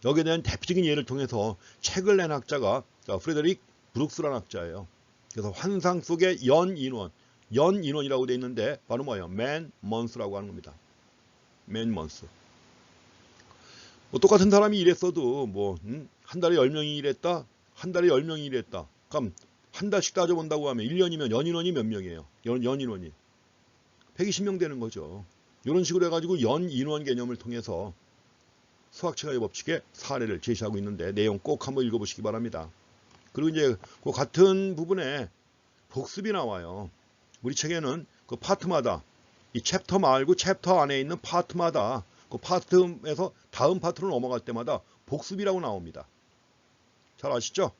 여기에 대한 대표적인 예를 통해서 책을 낸 학자가 프레데릭 브룩스라는 학자예요. 그래서 환상 속의 연인원이라고 되어 있는데 바로 뭐예요? 맨 먼스라고 하는 겁니다. 맨 먼스. 뭐 똑같은 사람이 일했어도 뭐 한 달에 10명이 일했다. 한 달에 10명이 일했다. 그럼 한 달씩 따져본다고 하면 1년이면 연인원이 몇 명이에요? 연인원이 120명 되는 거죠. 이런 식으로 해가지고 연인원 개념을 통해서 수학체감의 법칙의 사례를 제시하고 있는데 내용 꼭 한번 읽어보시기 바랍니다. 그리고 이제 그 같은 부분에 복습이 나와요. 우리 책에는 그 파트마다 이 챕터 말고 챕터 안에 있는 파트마다 그 파트에서 다음 파트로 넘어갈 때마다 복습이라고 나옵니다. 잘 아시죠?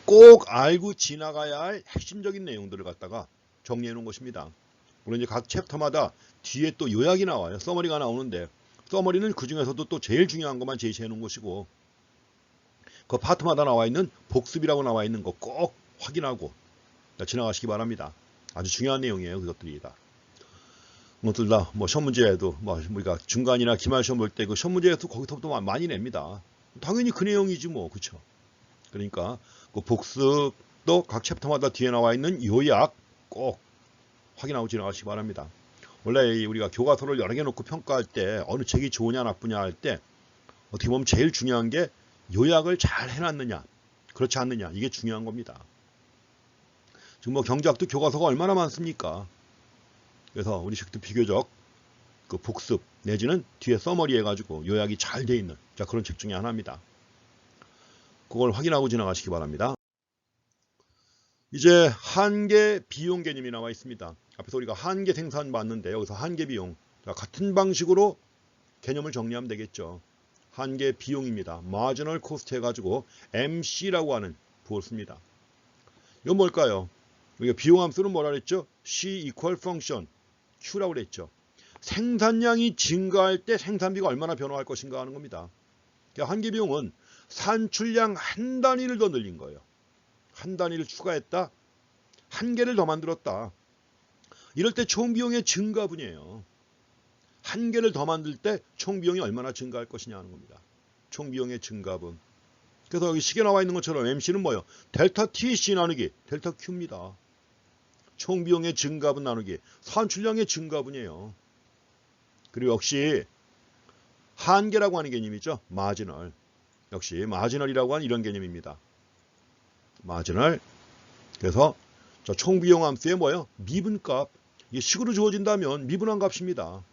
꼭 알고 지나가야 할 핵심적인 내용들을 갖다가 정리해 놓은 것입니다. 물론 이제 각 챕터마다 뒤에 또 요약이 나와요. 서머리가 나오는데 서머리는 그 중에서도 또 제일 중요한 것만 제시해 놓은 것이고 그 파트마다 나와 있는 복습이라고 나와 있는 거 꼭 확인하고 지나가시기 바랍니다. 아주 중요한 내용이에요. 그것들이 다. 그것들 다 뭐 시험 문제에도 뭐 우리가 중간이나 기말 시험 볼 때 그 시험 문제에서 거기서부터 많이 냅니다. 당연히 그 내용이지 뭐. 그렇죠? 그러니까 그 복습도 각 챕터마다 뒤에 나와 있는 요약 꼭 확인하고 지나가시기 바랍니다. 원래 우리가 교과서를 여러 개 놓고 평가할 때 어느 책이 좋으냐 나쁘냐 할 때 어떻게 보면 제일 중요한 게 요약을 잘 해놨느냐 그렇지 않느냐 이게 중요한 겁니다. 지금 뭐 경제학도 교과서가 얼마나 많습니까? 그래서 우리 식도 비교적 그 복습 내지는 뒤에 서머리 해가지고 요약이 잘 돼 있는 그런 책 중에 하나입니다. 그걸 확인하고 지나가시기 바랍니다. 이제 한계 비용 개념이 나와 있습니다. 앞에서 우리가 한계 생산 봤는데 여기서 한계 비용 같은 방식으로 개념을 정리하면 되겠죠. 한계 비용입니다. 마지널 코스트 해가지고 MC라고 하는 부호를 씁니다. 이건 뭘까요? 우리가 비용 함수는 뭐라 그랬죠? C equal function Q라고 그랬죠. 생산량이 증가할 때 생산비가 얼마나 변화할 것인가 하는 겁니다. 그러니까 한계 비용은 산출량 한 단위를 더 늘린 거예요. 한 단위를 추가했다. 한 개를 더 만들었다. 이럴 때 총비용의 증가분이에요. 한 개를 더 만들 때 총비용이 얼마나 증가할 것이냐 하는 겁니다. 총비용의 증가분. 그래서 여기 식에 나와 있는 것처럼 MC는 뭐예요? 델타 TC 나누기 델타 Q입니다. 총비용의 증가분 나누기 산출량의 증가분이에요. 그리고 역시 한계라고 하는 개념이죠. 마지널. 역시 마지널이라고 하는 이런 개념입니다. 마지널. 그래서 저 총비용 함수의 뭐예요? 미분값. 이게 식으로 주어진다면 미분한 값입니다.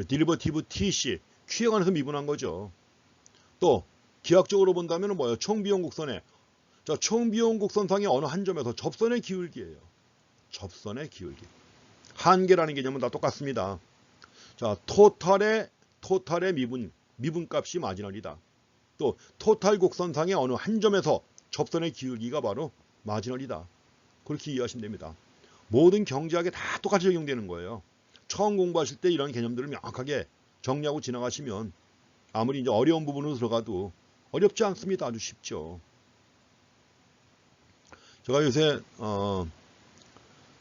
derivative TC, Q에 관해서 미분한 거죠. 또 기하학적으로 본다면 뭐예요? 총비용 곡선에 자, 총비용 곡선상의 어느 한 점에서 접선의 기울기예요. 접선의 기울기. 한계라는 개념은 다 똑같습니다. 자, 토탈의 미분값이 마지널이다. 또 토탈 곡선상의 어느 한 점에서 접선의 기울기가 바로 마지널이다. 그렇게 이해하시면 됩니다. 모든 경제학에 다 똑같이 적용되는 거예요. 처음 공부하실 때 이런 개념들을 명확하게 정리하고 지나가시면 아무리 이제 어려운 부분으로 들어가도 어렵지 않습니다. 아주 쉽죠. 제가 요새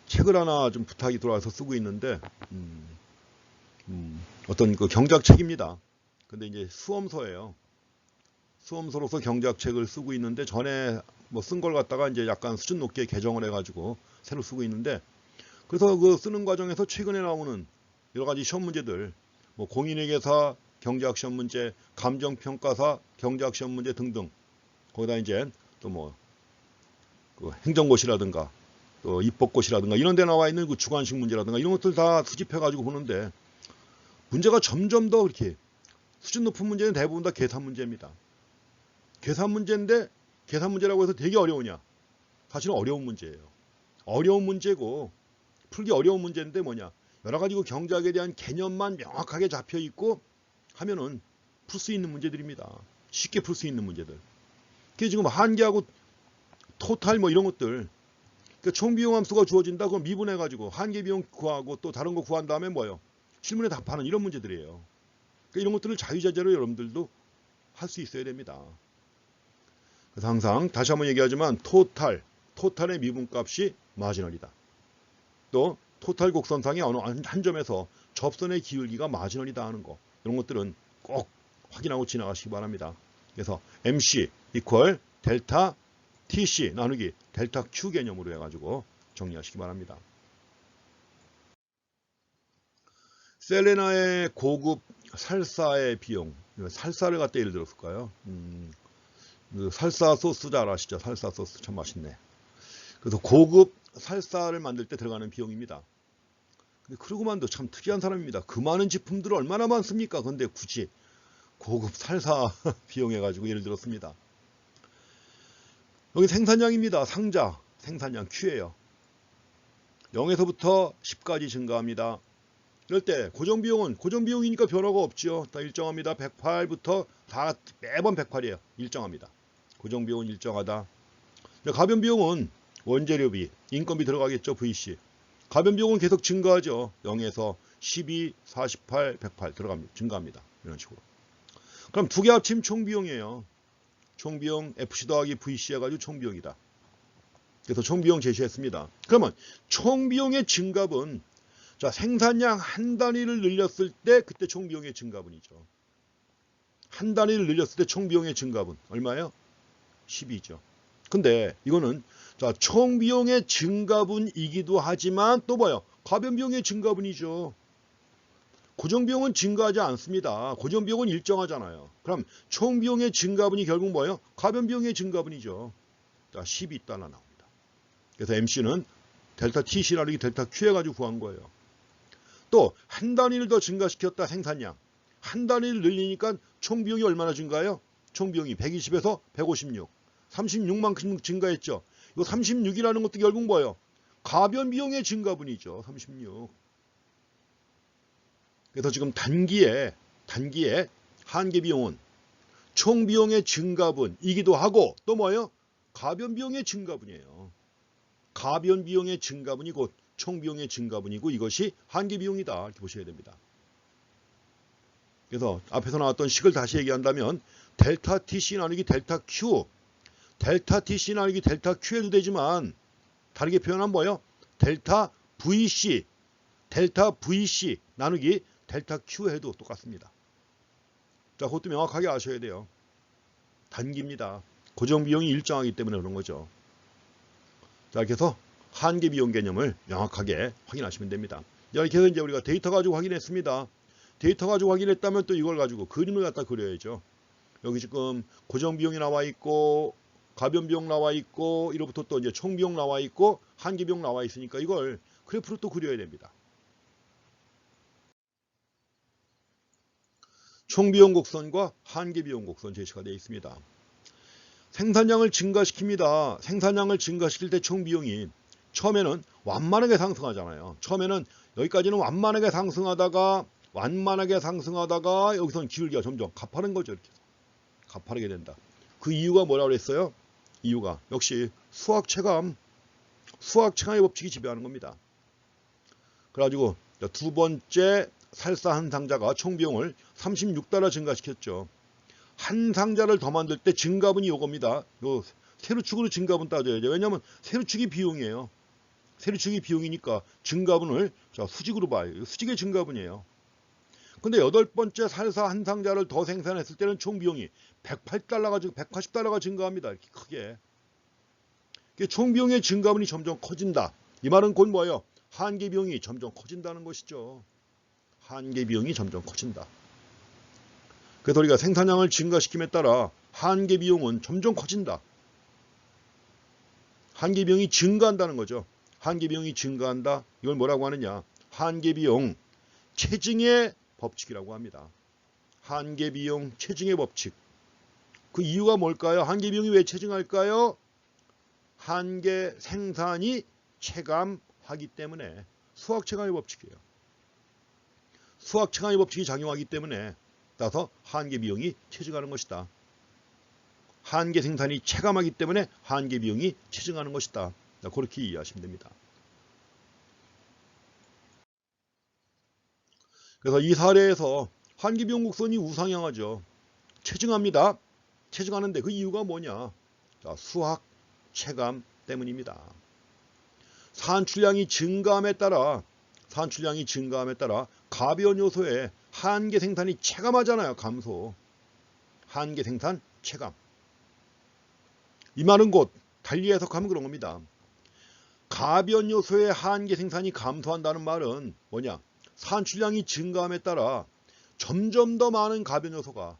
책을 하나 좀 부탁이 들어와서 쓰고 있는데 어떤 그 경제학 책입니다. 근데 이제 수험서예요. 수험서로서 경제학 책을 쓰고 있는데 전에 뭐 쓴 걸 갖다가 이제 약간 수준 높게 개정을 해가지고 새로 쓰고 있는데 그래서 그 쓰는 과정에서 최근에 나오는 여러 가지 시험 문제들 뭐 공인회계사 경제학 시험 문제, 감정평가사 경제학 시험 문제 등등 거기다 이제 또 뭐 그 행정고시라든가 또 입법고시라든가 이런 데 나와 있는 그 주관식 문제라든가 이런 것들 다 수집해 가지고 보는데 문제가 점점 더 이렇게 수준 높은 문제는 대부분 다 계산 문제입니다. 계산 문제인데 계산 문제라고 해서 되게 어려우냐? 사실은 어려운 문제예요. 어려운 문제고 풀기 어려운 문제인데 뭐냐? 여러 가지 그 경제학에 대한 개념만 명확하게 잡혀 있고 하면은 풀 수 있는 문제들입니다. 쉽게 풀 수 있는 문제들. 그게 지금 한계하고 토탈 뭐 이런 것들. 그러니까 총비용 함수가 주어진다. 그럼 미분해가지고 한계 비용 구하고 또 다른 거 구한 다음에 뭐예요? 실문에 답하는 이런 문제들이에요. 그러니까 이런 것들을 자유자재로 여러분들도 할 수 있어야 됩니다. 그래서 항상 다시 한번 얘기하지만 토탈의 미분값이 마지널이다. 또 토탈 곡선상의 어느 한 점에서 접선의 기울기가 마지널이다 하는 거 이런 것들은 꼭 확인하고 지나가시기 바랍니다. 그래서 MC 이퀄 델타 TC 나누기 델타 Q 개념으로 해가지고 정리하시기 바랍니다. 셀레나의 고급 살사의 비용, 살사를 갖다 예를 들었을까요? 그 살사 소스 잘 아시죠? 살사 소스 참 맛있네. 그래서 고급 살사를 만들 때 들어가는 비용입니다. 근데 크루그만도 참 특이한 사람입니다. 그 많은 제품들을 얼마나 많습니까? 근데 굳이 고급 살사 비용해가지고 예를 들었습니다. 여기 생산량입니다. 상자 생산량 Q예요. 0에서부터 10까지 증가합니다. 이럴 때 고정비용이니까 변화가 없지요. 다 일정합니다. 108부터 다 매번 108이에요. 일정합니다. 고정비용은 일정하다. 가변비용은 원재료비, 인건비 들어가겠죠. VC. 가변비용은 계속 증가하죠. 0에서 12, 48, 108 들어갑니다. 증가합니다. 이런 식으로. 그럼 두 개 합치면 총비용이에요. 총비용 FC 더하기 VC 해가지고 총비용이다. 그래서 총비용 제시했습니다. 그러면 총비용의 증가분, 자 생산량 한 단위를 늘렸을 때 그때 총비용의 증가분이죠. 한 단위를 늘렸을 때 총비용의 증가분 얼마예요? 12죠. 근데 이거는 자 총비용의 증가분이기도 하지만 또 뭐예요? 가변비용의 증가분이죠. 고정비용은 증가하지 않습니다. 고정비용은 일정하잖아요. 그럼 총비용의 증가분이 결국 뭐예요? 가변비용의 증가분이죠. 자, 12달러 나옵니다. 그래서 MC는 델타 TC 나누기 델타 Q 해가지고 구한 거예요. 또 한 단위를 더 증가시켰다 생산량. 한 단위를 늘리니까 총비용이 얼마나 증가해요? 총비용이 120에서 156. 36만큼 증가했죠. 이거 36이라는 것도 결국 뭐예요? 가변비용의 증가분이죠. 36. 그래서 지금 단기에 한계비용은 총비용의 증가분이기도 하고 또 뭐예요? 가변비용의 증가분이에요. 가변비용의 증가분이 곧 총비용의 증가분이고 이것이 한계비용이다. 이렇게 보셔야 됩니다. 그래서 앞에서 나왔던 식을 다시 얘기한다면 델타 TC 나누기 델타 Q 델타 TC 나누기 델타 Q 해도 되지만 다르게 표현하면 뭐예요? 델타 VC 나누기 델타 Q 해도 똑같습니다. 자, 그것도 명확하게 아셔야 돼요. 단기입니다. 고정비용이 일정하기 때문에 그런 거죠. 자, 이렇게 해서 한계비용 개념을 명확하게 확인하시면 됩니다. 자, 이렇게 해서 이제 우리가 데이터 가지고 확인했습니다. 데이터 가지고 확인했다면 또 이걸 가지고 그림을 갖다 그려야죠. 여기 지금 고정비용이 나와 있고 가변비용 나와 있고 이로부터 또 이제 총비용 나와 있고 한계비용 나와 있으니까 이걸 그래프로 또 그려야 됩니다. 총비용 곡선과 한계비용 곡선 제시가 되어 있습니다. 생산량을 증가시킵니다. 생산량을 증가시킬 때 총비용이 처음에는 완만하게 상승하잖아요. 처음에는 여기까지는 완만하게 상승하다가 여기서는 기울기가 점점 가파른 거죠. 이렇게 가파르게 된다. 그 이유가 뭐라고 그랬어요? 이유가 역시 수학 체감의 법칙이 지배하는 겁니다. 그래가지고 두 번째 살사 한 상자가 총비용을 $36 증가시켰죠. 한 상자를 더 만들 때 증가분이 요겁니다. 요 세로축으로 증가분 따져야죠. 왜냐하면 세로축이 비용이에요. 세로축이 비용이니까 증가분을 수직으로 봐요. 수직의 증가분이에요. 근데 여덟 번째 살사 한 상자를 더 생산했을 때는 총 비용이 $180가 증가합니다. 이렇게 크게. 총 비용의 증가분이 점점 커진다. 이 말은 곧 뭐예요? 한계 비용이 점점 커진다는 것이죠. 한계 비용이 점점 커진다. 그래서 우리가 생산량을 증가시킴에 따라 한계 비용은 점점 커진다. 한계 비용이 증가한다는 거죠. 한계 비용이 증가한다. 이걸 뭐라고 하느냐? 한계 비용 체증의 법칙이라고 합니다. 한계 비용 체증의 법칙. 그 이유가 뭘까요? 한계 비용이 왜 체증할까요? 한계 생산이 체감하기 때문에. 수학 체감의 법칙이에요. 수학 체감의 법칙이 작용하기 때문에 따라서 한계 비용이 체증하는 것이다. 한계 생산이 체감하기 때문에 한계 비용이 체증하는 것이다. 그렇게 이해하시면 됩니다. 그래서 이 사례에서 한계 비용 곡선이 우상향하죠. 체증합니다. 체증하는데 그 이유가 뭐냐? 수학 체감 때문입니다. 산출량이 증가함에 따라 가변 요소의 한계 생산이 체감하잖아요. 감소. 한계 생산 체감. 이 말은 곧 달리 해석하면 그런 겁니다. 가변 요소의 한계 생산이 감소한다는 말은 뭐냐? 산출량이 증가함에 따라 점점 더 많은 가변 요소가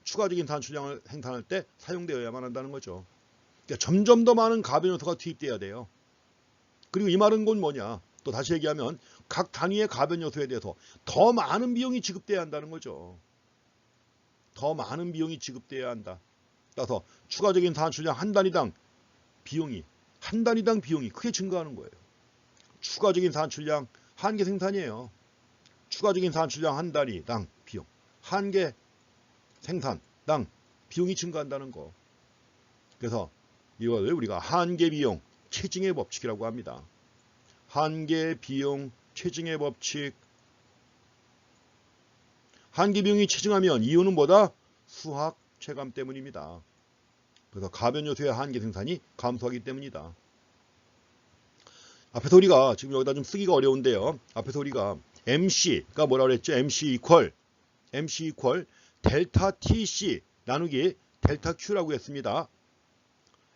추가적인 산출량을 생산할 때 사용되어야만 한다는 거죠. 그러니까 점점 더 많은 가변 요소가 투입돼야 돼요. 그리고 이 말은 곧 뭐냐? 또 다시 얘기하면 각 단위의 가변 요소에 대해서 더 많은 비용이 지급돼야 한다는 거죠. 더 많은 비용이 지급돼야 한다. 따라서 추가적인 산출량 한 단위당 비용이 크게 증가하는 거예요. 추가적인 산출량 한계 생산이에요. 추가적인 산출량 한 단위당 비용. 한계 생산당 비용이 증가한다는 거. 그래서 이걸 우리가 한계 비용 체증의 법칙이라고 합니다. 한계 비용 체증의 법칙. 한계 비용이 체증하면 이유는 뭐다? 수학 체감 때문입니다. 그래서 가변 요소의 한계 생산이 감소하기 때문이다. 앞에서 우리가 지금 여기다 좀 쓰기가 어려운데요. 앞에서 우리가 MC가 뭐라고 그랬죠? MC 이퀄 델타 TC 나누기 델타 Q라고 했습니다.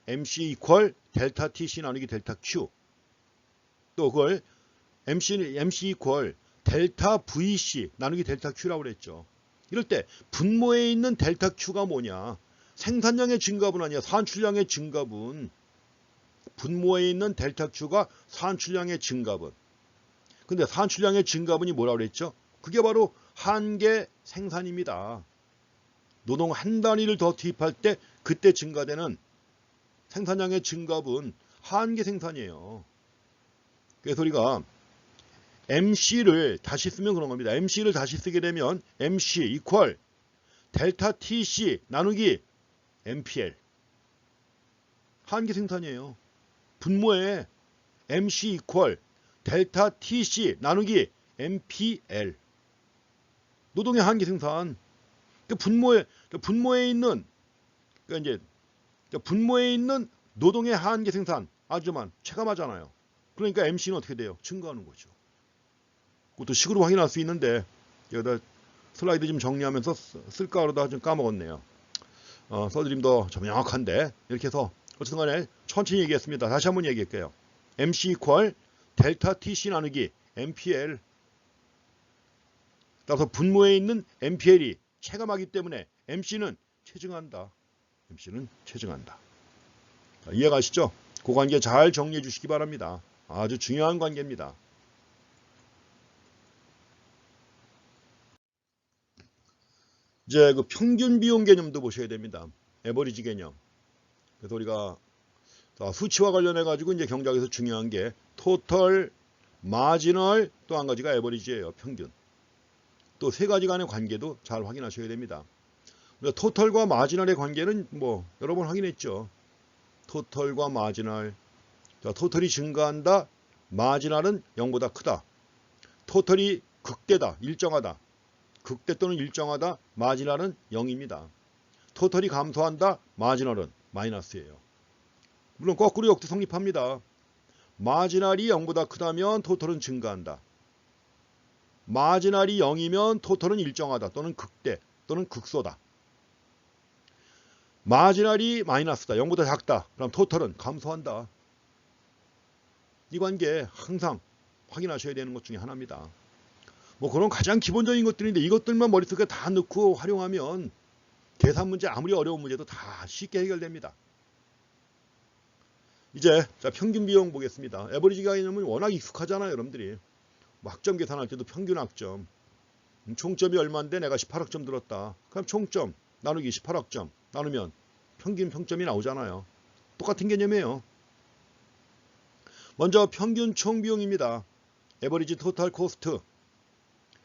MC 이퀄 델타 TC 나누기 델타 Q. 또 그걸 MC 이퀄 델타 VC 나누기 델타 Q라고 그랬죠. 이럴 때 분모에 있는 델타 Q가 뭐냐? 생산량의 증가분 아니야. 산출량의 증가분. 분모에 있는 델타 Q가 산출량의 증가분. 근데 산출량의 증가분이 뭐라고 그랬죠? 그게 바로 한계 생산입니다. 노동 한 단위를 더 투입할 때 그때 증가되는 생산량의 증가분 한계 생산이에요. 그래서 우리가 MC를 다시 쓰면 그런 겁니다. MC를 다시 쓰게 되면 MC 이퀄 델타 TC 나누기 MPL. 한계 생산이에요. 분모에 MC 이퀄 델타 TC 나누기 MPL. 노동의 한계 생산. 분모에 있는 노동의 한계 생산 아주만 체감하잖아요. 그러니까 MC는 어떻게 돼요? 증가하는 거죠. 그것도 식으로 확인할 수 있는데 여기다 슬라이드 좀 정리하면서 쓸까 그러다 좀 까먹었네요. 써드리면 더 명확한데 이렇게 해서 어쨌든 간에 천천히 얘기했습니다. 다시 한번 얘기할게요. MC 이퀄 델타 TC 나누기 MPL. 따라서 분모에 있는 MPL이 체감하기 때문에 MC는 체증한다. 자, 이해가시죠? 그 관계 잘 정리해 주시기 바랍니다. 아주 중요한 관계입니다. 이제 그 평균 비용 개념도 보셔야 됩니다. 에버리지 개념. 그래서 우리가 수치와 관련해 가지고 이제 경제학에서 중요한 게 토털, 마지널, 또 한 가지가 에버리지예요. 평균. 또 세 가지 간의 관계도 잘 확인하셔야 됩니다. 토털과 마지널의 관계는 뭐 여러 번 확인했죠. 토털과 마지널. 자, 토털이 증가한다. 마지널은 0보다 크다. 토털이 극대다. 일정하다. 극대 또는 일정하다. 마지널은 0입니다. 토털이 감소한다. 마지널은 마이너스예요. 물론 거꾸로 역도 성립합니다. 마지널이 0보다 크다면 토털은 증가한다. 마지널이 0이면 토털은 일정하다 또는 극대 또는 극소다. 마지널이 마이너스다. 0보다 작다. 그럼 토털은 감소한다. 이 관계 항상 확인하셔야 되는 것 중에 하나입니다. 뭐 그런 가장 기본적인 것들인데 이것들만 머릿속에 다 넣고 활용하면 계산 문제 아무리 어려운 문제도 다 쉽게 해결됩니다. 이제 자 평균 비용 보겠습니다. 에버리지 개념은 워낙 익숙하잖아요. 여러분들이. 학점 계산할 때도 평균 학점. 총점이 얼마인데 내가 18학점 들었다. 그럼 총점 나누기 18학점 나누면 평균 평점이 나오잖아요. 똑같은 개념이에요. 먼저 평균 총비용입니다. 에버리지 토탈 코스트.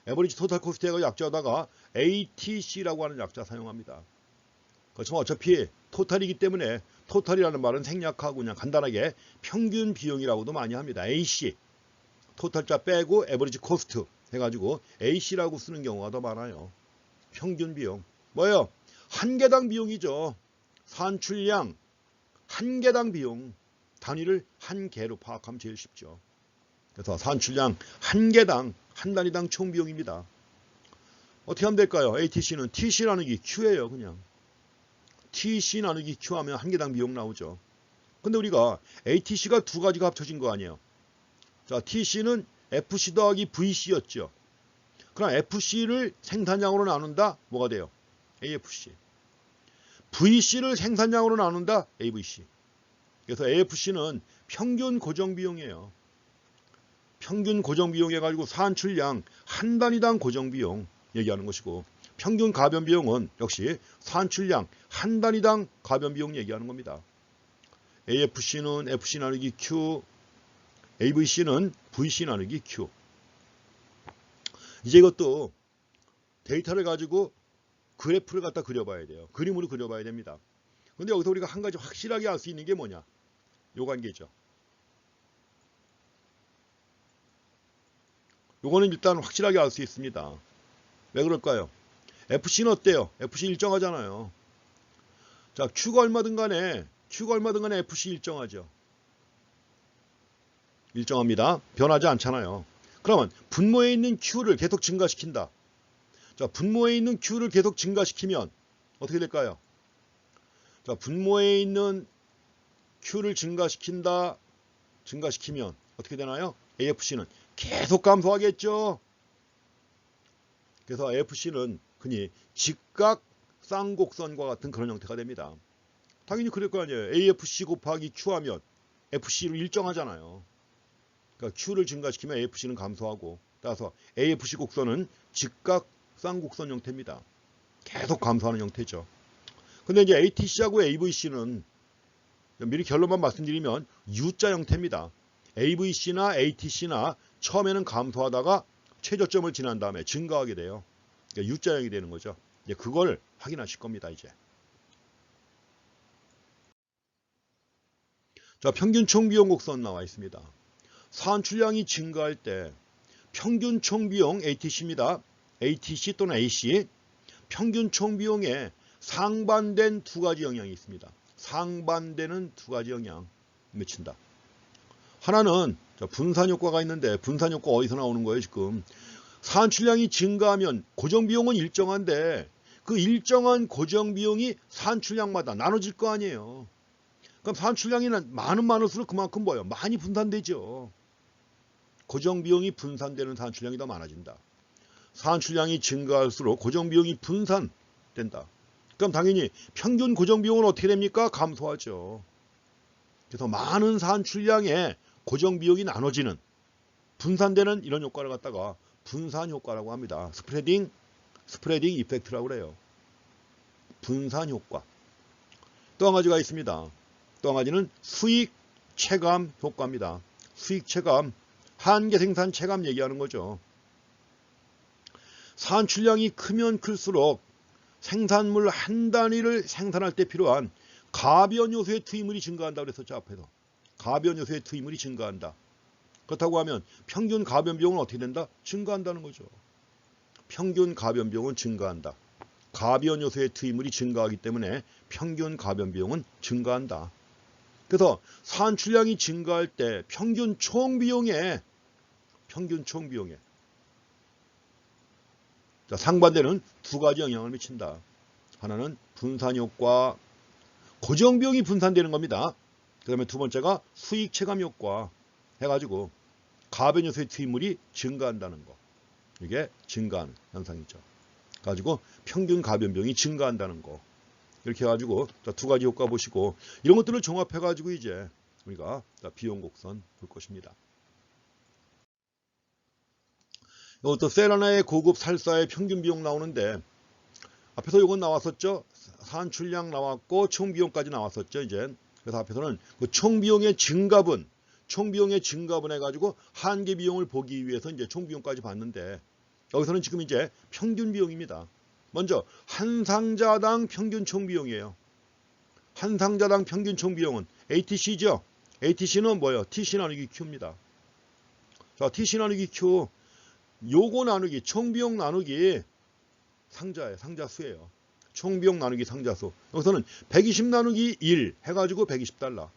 에버리지 토탈 코스트가 약자다가 ATC라고 하는 약자 사용합니다. 그렇지만 어차피 토탈이기 때문에 토탈이라는 말은 생략하고 그냥 간단하게 평균 비용이라고도 많이 합니다. AC. 토탈자 빼고 에버리지 코스트 해가지고 AC라고 쓰는 경우가 더 많아요. 평균 비용. 뭐예요? 한 개당 비용이죠. 산출량 한 개당 비용. 단위를 한 개로 파악하면 제일 쉽죠. 그래서 산출량 한 개당 한 단위당 총 비용입니다. 어떻게 하면 될까요? ATC는 TC 나누기 Q예요. 그냥 TC 나누기 Q 하면 한 개당 비용 나오죠. 근데 우리가 ATC가 두 가지가 합쳐진 거 아니에요. 자, TC는 FC 더하기 VC였죠. 그럼 FC를 생산량으로 나눈다. 뭐가 돼요? AFC. VC를 생산량으로 나눈다. AVC. 그래서 AFC는 평균 고정비용이에요. 평균 고정비용 해가지고 산출량 한 단위당 고정비용 얘기하는 것이고 평균 가변비용은 역시 산출량 한 단위당 가변비용 얘기하는 겁니다. AFC는 FC 나누기 Q, AVC는 VC 나누기 Q. 이제 이것도 데이터를 가지고 그래프를 갖다 그려봐야 돼요. 그림으로 그려봐야 됩니다. 근데 여기서 우리가 한 가지 확실하게 알 수 있는 게 뭐냐? 요 관계죠. 요거는 일단 확실하게 알 수 있습니다. 왜 그럴까요? FC는 어때요? FC 일정하잖아요. 자, Q가 얼마든 간에 FC 일정하죠. 일정합니다. 변하지 않잖아요. 그러면 분모에 있는 Q를 계속 증가시킨다. 자, 분모에 있는 Q를 계속 증가시키면 어떻게 될까요? 자, 분모에 있는 Q를 증가시키면 어떻게 되나요? AFC는 계속 감소하겠죠. 그래서 AFC는 흔히 직각 쌍곡선과 같은 그런 형태가 됩니다. 당연히 그럴 거 아니에요. AFC 곱하기 Q 하면 FC로 일정하잖아요. 그러니까 Q를 증가시키면 AFC는 감소하고 따라서 AFC 곡선은 직각 쌍곡선 형태입니다. 계속 감소하는 형태죠. 근데 이제 ATC하고 AVC는 미리 결론만 말씀드리면 U자 형태입니다. AVC나 ATC나 처음에는 감소하다가 최저점을 지난 다음에 증가하게 돼요. 그러니까 U자형이 되는 거죠. 이제 그걸 확인하실 겁니다. 이제. 자, 평균 총비용 곡선 나와 있습니다. 산출량이 증가할 때 평균 총비용 ATC입니다. ATC 또는 AC. 평균 총비용에 상반된 두 가지 영향이 있습니다. 상반되는 두 가지 영향 미친다. 하나는 분산 효과가 있는데 분산 효과 어디서 나오는 거예요 지금? 산출량이 증가하면 고정비용은 일정한데 그 일정한 고정비용이 산출량마다 나눠질 거 아니에요. 그럼 산출량이 많을수록 그만큼 뭐예요? 많이 분산되죠. 고정비용이 분산되는 산출량이 더 많아진다. 산출량이 증가할수록 고정비용이 분산된다. 그럼 당연히 평균 고정비용은 어떻게 됩니까? 감소하죠. 그래서 많은 산출량에 고정비용이 나눠지는 분산되는 이런 효과를 갖다가 분산 효과라고 합니다. 스프레딩 이펙트라고 그래요. 분산 효과. 또 한 가지가 있습니다. 또 한 가지는 수익 체감 효과입니다. 수익 체감, 한계 생산 체감 얘기하는 거죠. 산출량이 크면 클수록 생산물 한 단위를 생산할 때 필요한 가변 요소의 투입물이 증가한다고 그랬었죠, 앞에서. 가변 요소의 투입물이 증가한다. 그렇다고 하면 평균 가변 비용은 어떻게 된다? 증가한다는 거죠. 평균 가변 비용은 증가한다. 가변 요소의 투입물이 증가하기 때문에 평균 가변 비용은 증가한다. 그래서 산출량이 증가할 때 평균 총 비용에 자, 상반되는 두 가지 영향을 미친다. 하나는 분산 효과, 고정 비용이 분산되는 겁니다. 그 다음에 두 번째가 수익 체감 효과 해가지고 가변 요소의 투입물이 증가한다는 거. 이게 증가하는 현상이죠. 가지고 평균 가변 비용이 증가한다는 거. 이렇게 해가지고 두 가지 효과 보시고 이런 것들을 종합해가지고 이제 우리가 비용 곡선 볼 것입니다. 이것도 셀 하나의 고급 살사의 평균 비용 나오는데 앞에서 이건 나왔었죠. 산출량 나왔고 총 비용까지 나왔었죠. 이제 그래서 앞에서는 그 총 비용의 증가분 해가지고 한계 비용을 보기 위해서 이제 총 비용까지 봤는데 여기서는 지금 이제 평균 비용입니다. 먼저 한 상자당 평균 총 비용이에요. 한 상자당 평균 총 비용은 ATC죠. ATC는 뭐예요? TC 나누기 Q입니다. 자, TC 나누기 Q, 요거 나누기 총 비용 나누기 상자예요. 상자 수예요. 총 비용 나누기 상자 수. 여기서는 120 나누기 1 해가지고 120달러.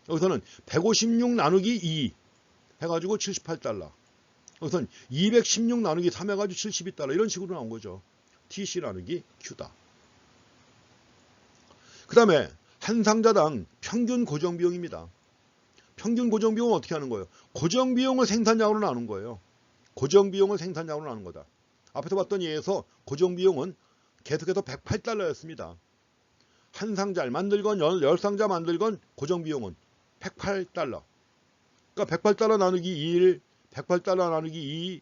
여기서는 156 나누기 2 해가지고 78달러. 여기서는 216 나누기 3 해가지고 72달러. 이런 식으로 나온 거죠. TC 나누기 Q다. 그 다음에 한 상자당 평균 고정비용입니다. 평균 고정비용은 어떻게 하는 거예요? 고정비용을 생산량으로 나눈 거예요. 고정비용을 생산량으로 나눈 거다. 앞에서 봤던 예에서 고정비용은 계속해서 108달러였습니다. 한 상자를 만들건 10상자 만들건 고정비용은 108달러. 그러니까 108달러 나누기 1, 108달러 나누기 2,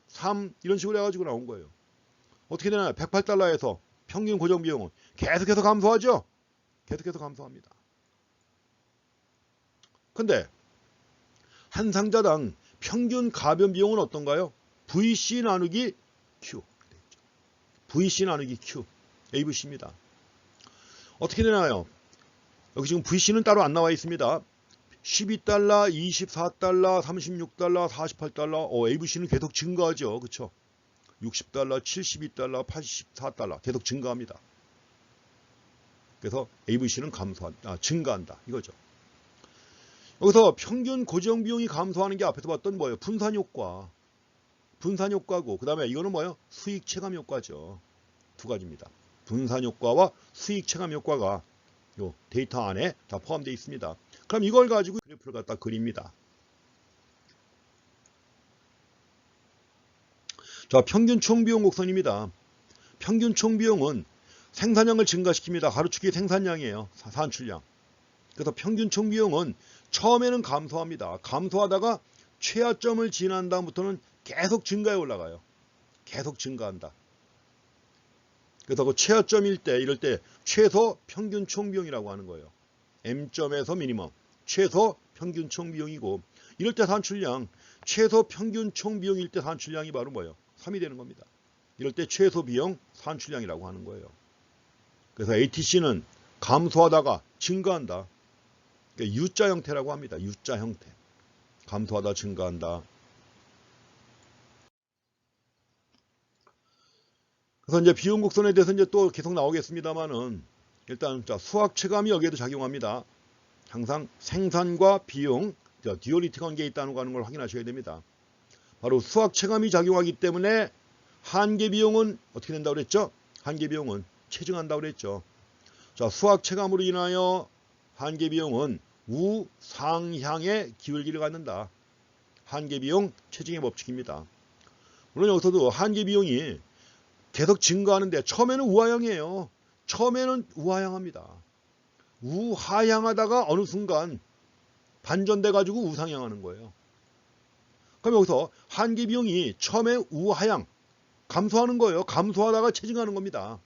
3 이런 식으로 해가지고 나온 거예요. 어떻게 되나요? 108달러에서 평균 고정비용은 계속해서 감소하죠? 계속해서 감소합니다. 근데 한 상자당 평균 가변 비용은 어떤가요? VC 나누기 Q. VC 나누기 Q. AVC입니다. 어떻게 되나요? 여기 지금 VC는 따로 안 나와 있습니다. 12달러, 24달러, 36달러, 48달러. AVC는 계속 증가하죠. 그렇죠? 60달러, 72달러, 84달러 계속 증가합니다. 그래서 AVC는 증가한다. 이거죠. 여기서 평균 고정 비용이 감소하는 게 앞에서 봤던 뭐예요? 분산 효과. 분산 효과고, 그 다음에 이거는 뭐예요? 수익 체감 효과죠. 두 가지입니다. 분산 효과와 수익 체감 효과가 요 데이터 안에 다 포함되어 있습니다. 그럼 이걸 가지고 그래프를 갖다 그립니다. 자, 평균 총비용 곡선입니다. 평균 총비용은 생산량을 증가시킵니다. 가로축이 생산량이에요. 산출량. 그래서 평균 총비용은 처음에는 감소합니다. 감소하다가 최하점을 지난 다음부터는 계속 증가해 올라가요. 계속 증가한다. 그래서 그 최하점일 때, 이럴 때 최소 평균 총비용이라고 하는 거예요. M점에서 미니멈, 최소 평균 총비용이고, 이럴 때 산출량, 최소 평균 총비용일 때 산출량이 바로 뭐예요? 3이 되는 겁니다. 이럴 때 최소 비용 산출량이라고 하는 거예요. 그래서 ATC는 감소하다가 증가한다. 그러니까 U자 형태라고 합니다. U자 형태. 감소하다 증가한다. 그래서 이제 비용 곡선에 대해서 이제 또 계속 나오겠습니다만은 일단 수학 체감이 여기에도 작용합니다. 항상 생산과 비용, 듀얼리티 관계에 있다는 걸 확인하셔야 됩니다. 바로 수학 체감이 작용하기 때문에 한계 비용은 어떻게 된다고 그랬죠? 한계 비용은 체증한다고 그랬죠. 자, 수학 체감으로 인하여 한계 비용은 우상향의 기울기를 갖는다. 한계 비용 체증의 법칙입니다. 물론 여기서도 한계 비용이 계속 증가하는데 처음에는 우하향이에요. 처음에는 우하향합니다. 우하향하다가 어느 순간 반전돼 가지고 우상향하는 거예요. 그럼 여기서 한계 비용이 처음에 우하향 감소하는 거예요. 감소하다가 체증하는 겁니다.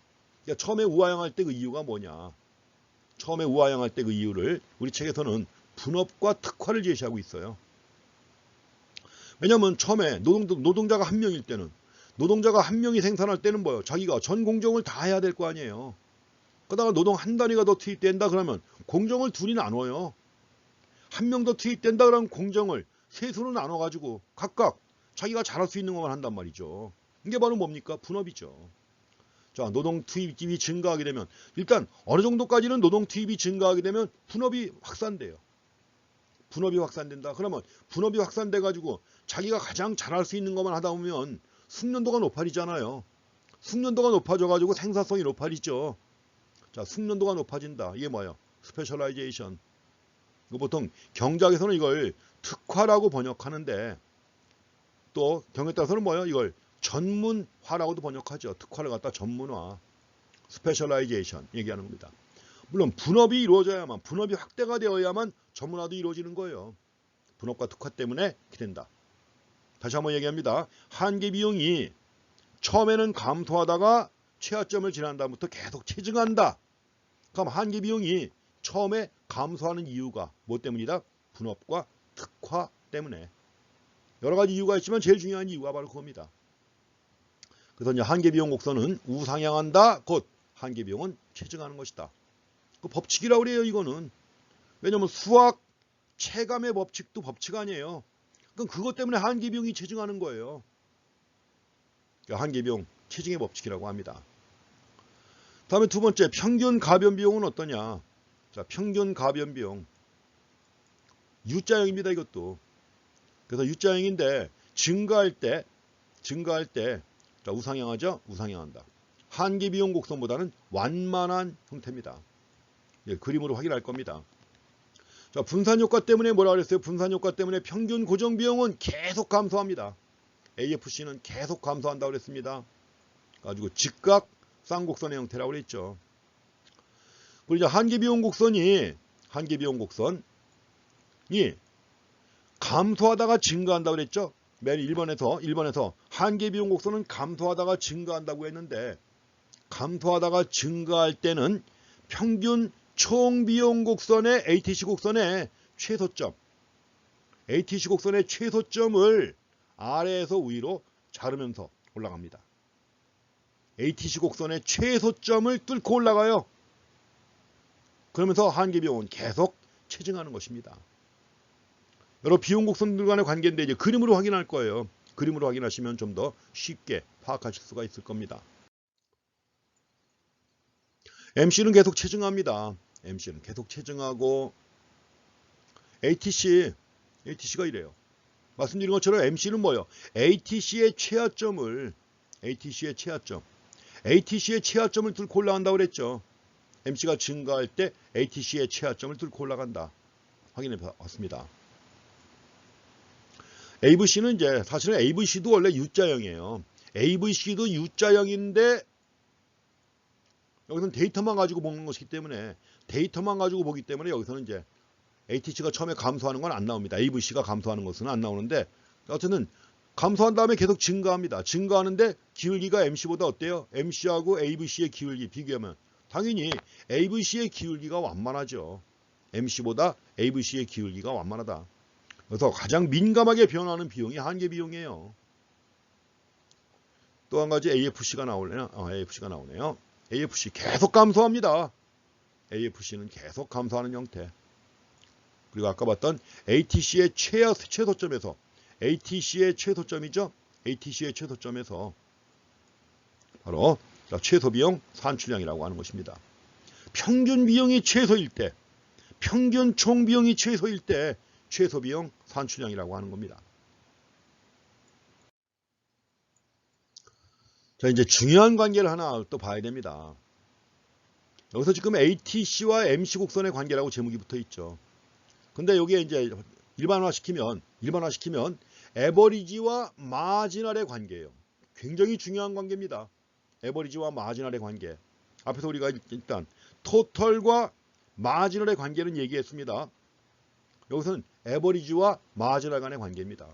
그러니까 처음에 우하향할 때 그 이유가 뭐냐? 처음에 우하향할 때 그 이유를 우리 책에서는 분업과 특화를 제시하고 있어요. 왜냐하면 처음에 노동자가 한 명일 때는, 노동자가 한 명이 생산할 때는 뭐예요? 자기가 전 공정을 다 해야 될 거 아니에요. 그러다가 노동 한 단위가 더 투입된다 그러면 공정을 둘이 나눠요. 한 명 더 투입된다 그러면 공정을 셋으로 나눠가지고 각각 자기가 잘할 수 있는 것만 한단 말이죠. 이게 바로 뭡니까? 분업이죠. 자, 노동 투입이 증가하게 되면 일단 어느 정도까지는 노동 투입이 증가하게 되면 분업이 확산돼요. 분업이 확산된다. 그러면 분업이 확산돼 가지고 자기가 가장 잘할 수 있는 것만 하다 보면 숙련도가 높아지잖아요. 숙련도가 높아져 가지고 생산성이 높아지죠. 자, 숙련도가 높아진다. 이게 뭐예요? 스페셜라이제이션. 보통 경제학에서는 이걸 특화라고 번역하는데 또 경우에 따라서는 뭐예요? 이걸 전문화라고도 번역하죠. 특화를 갖다 전문화, 스페셜라이제이션 얘기하는 겁니다. 물론 분업이 이루어져야만, 분업이 확대가 되어야만 전문화도 이루어지는 거예요. 분업과 특화 때문에 이렇게 된다. 다시 한번 얘기합니다. 한계 비용이 처음에는 감소하다가 최하점을 지난 다음부터 계속 체증한다. 그럼 한계 비용이 처음에 감소하는 이유가 뭐 때문이다? 분업과 특화 때문에. 여러 가지 이유가 있지만 제일 중요한 이유가 바로 그겁니다. 그래서 이제 한계 비용 곡선은 우상향한다. 곧 한계 비용은 체증하는 것이다. 그 법칙이라고 그래요, 이거는. 왜냐면 수학 체감의 법칙도 법칙 아니에요. 그럼 그것 때문에 한계 비용이 체증하는 거예요. 그러니까 한계 비용 체증의 법칙이라고 합니다. 다음에 두 번째, 평균 가변 비용은 어떠냐? 자, 평균 가변 비용. U자형입니다, 이것도. 그래서 U자형인데 증가할 때 자, 우상향하죠? 우상향한다. 한계 비용 곡선보다는 완만한 형태입니다. 예, 그림으로 확인할 겁니다. 자, 분산 효과 때문에 뭐라 그랬어요? 분산 효과 때문에 평균 고정 비용은 계속 감소합니다. AFC는 계속 감소한다고 그랬습니다. 가지고 즉각 쌍곡선의 형태라고 그랬죠. 그리고 이제 한계 비용 곡선이 감소하다가 증가한다고 그랬죠. 맨 1번에서 한계 비용 곡선은 감소하다가 증가한다고 했는데 감소하다가 증가할 때는 평균 총 비용 곡선의 ATC 곡선의 최소점, ATC 곡선의 최소점을 아래에서 위로 자르면서 올라갑니다. ATC 곡선의 최소점을 뚫고 올라가요. 그러면서 한계 비용은 계속 체증하는 것입니다. 여러 비용 곡선들 간의 관계인데 이제 그림으로 확인할 거예요. 그림으로 확인하시면 좀 더 쉽게 파악하실 수가 있을 겁니다. MC는 계속 체증합니다. MC는 계속 체증하고 ATC가 이래요. 말씀드린 것처럼 MC는 뭐예요? ATC의 최하점을 뚫고 올라간다고 그랬죠. MC가 증가할 때 ATC의 최하점을 뚫고 올라간다. 확인해 봤습니다. AVC는 이제 사실은 AVC도 원래 U자형이에요. AVC도 U자형인데 여기서는 데이터만 가지고 보는 것이기 때문에 여기서는 이제 ATC가 처음에 감소하는 건 안 나옵니다. AVC가 감소하는 것은 안 나오는데 어쨌든 감소한 다음에 계속 증가합니다. 증가하는데 기울기가 MC보다 어때요? MC하고 AVC의 기울기 비교하면 당연히 AVC의 기울기가 완만하죠. MC보다 AVC의 기울기가 완만하다. 그래서 가장 민감하게 변하는 비용이 한계 비용이에요. 또 한 가지 AFC가 나오네요. AFC 계속 감소합니다. AFC는 계속 감소하는 형태. 그리고 아까 봤던 ATC의 최소점에서 ATC의 최소점이죠. ATC의 최소점에서 바로 최소 비용 산출량이라고 하는 것입니다. 평균 비용이 최소일 때, 평균 총 비용이 최소일 때 최소 비용 산출량이라고 하는 겁니다. 자, 이제 중요한 관계를 하나 또 봐야 됩니다. 여기서 지금 ATC와 MC 곡선의 관계라고 제목이 붙어 있죠. 근데 여기에 이제 일반화시키면 에버리지와 마지널의 관계예요. 굉장히 중요한 관계입니다. 에버리지와 마지널의 관계. 앞에서 우리가 일단 토털과 마지널의 관계는 얘기했습니다. 여기서는 에버리지와 마지널 간의 관계입니다.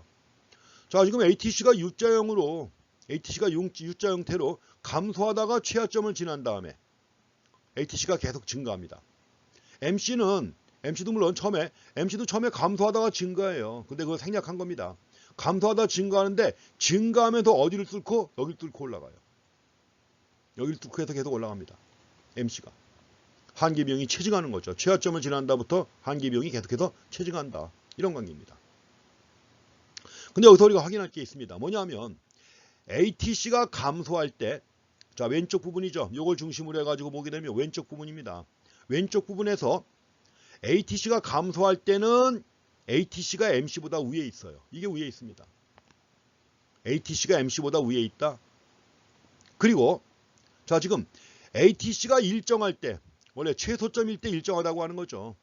자, 지금 ATC가 U자형으로 ATC가 U자 형태로 감소하다가 최하점을 지난 다음에 ATC가 계속 증가합니다. MC도 물론 처음에 감소하다가 증가해요. 근데 그걸 생략한 겁니다. 감소하다 증가하는데 증가하면서 어디를 뚫고? 여기를 뚫고 올라가요. 여기를 뚫고 해서 계속 올라갑니다. MC가. 한계 비용이 체증하는 거죠. 최하점을 지난다부터 한계 비용이 계속해서 체증한다. 이런 관계입니다. 근데 여기서 우리가 확인할 게 있습니다. 뭐냐면 ATC가 감소할 때, 자 왼쪽 부분이죠. 이걸 중심으로 해가지고 보게 되면 왼쪽 부분입니다. 왼쪽 부분에서 ATC가 감소할 때는 ATC가 MC보다 위에 있어요. 이게 위에 있습니다. ATC가 MC보다 위에 있다. 그리고 자 지금 ATC가 일정할 때, 원래 최소점일 때 일정하다고 하는 거죠.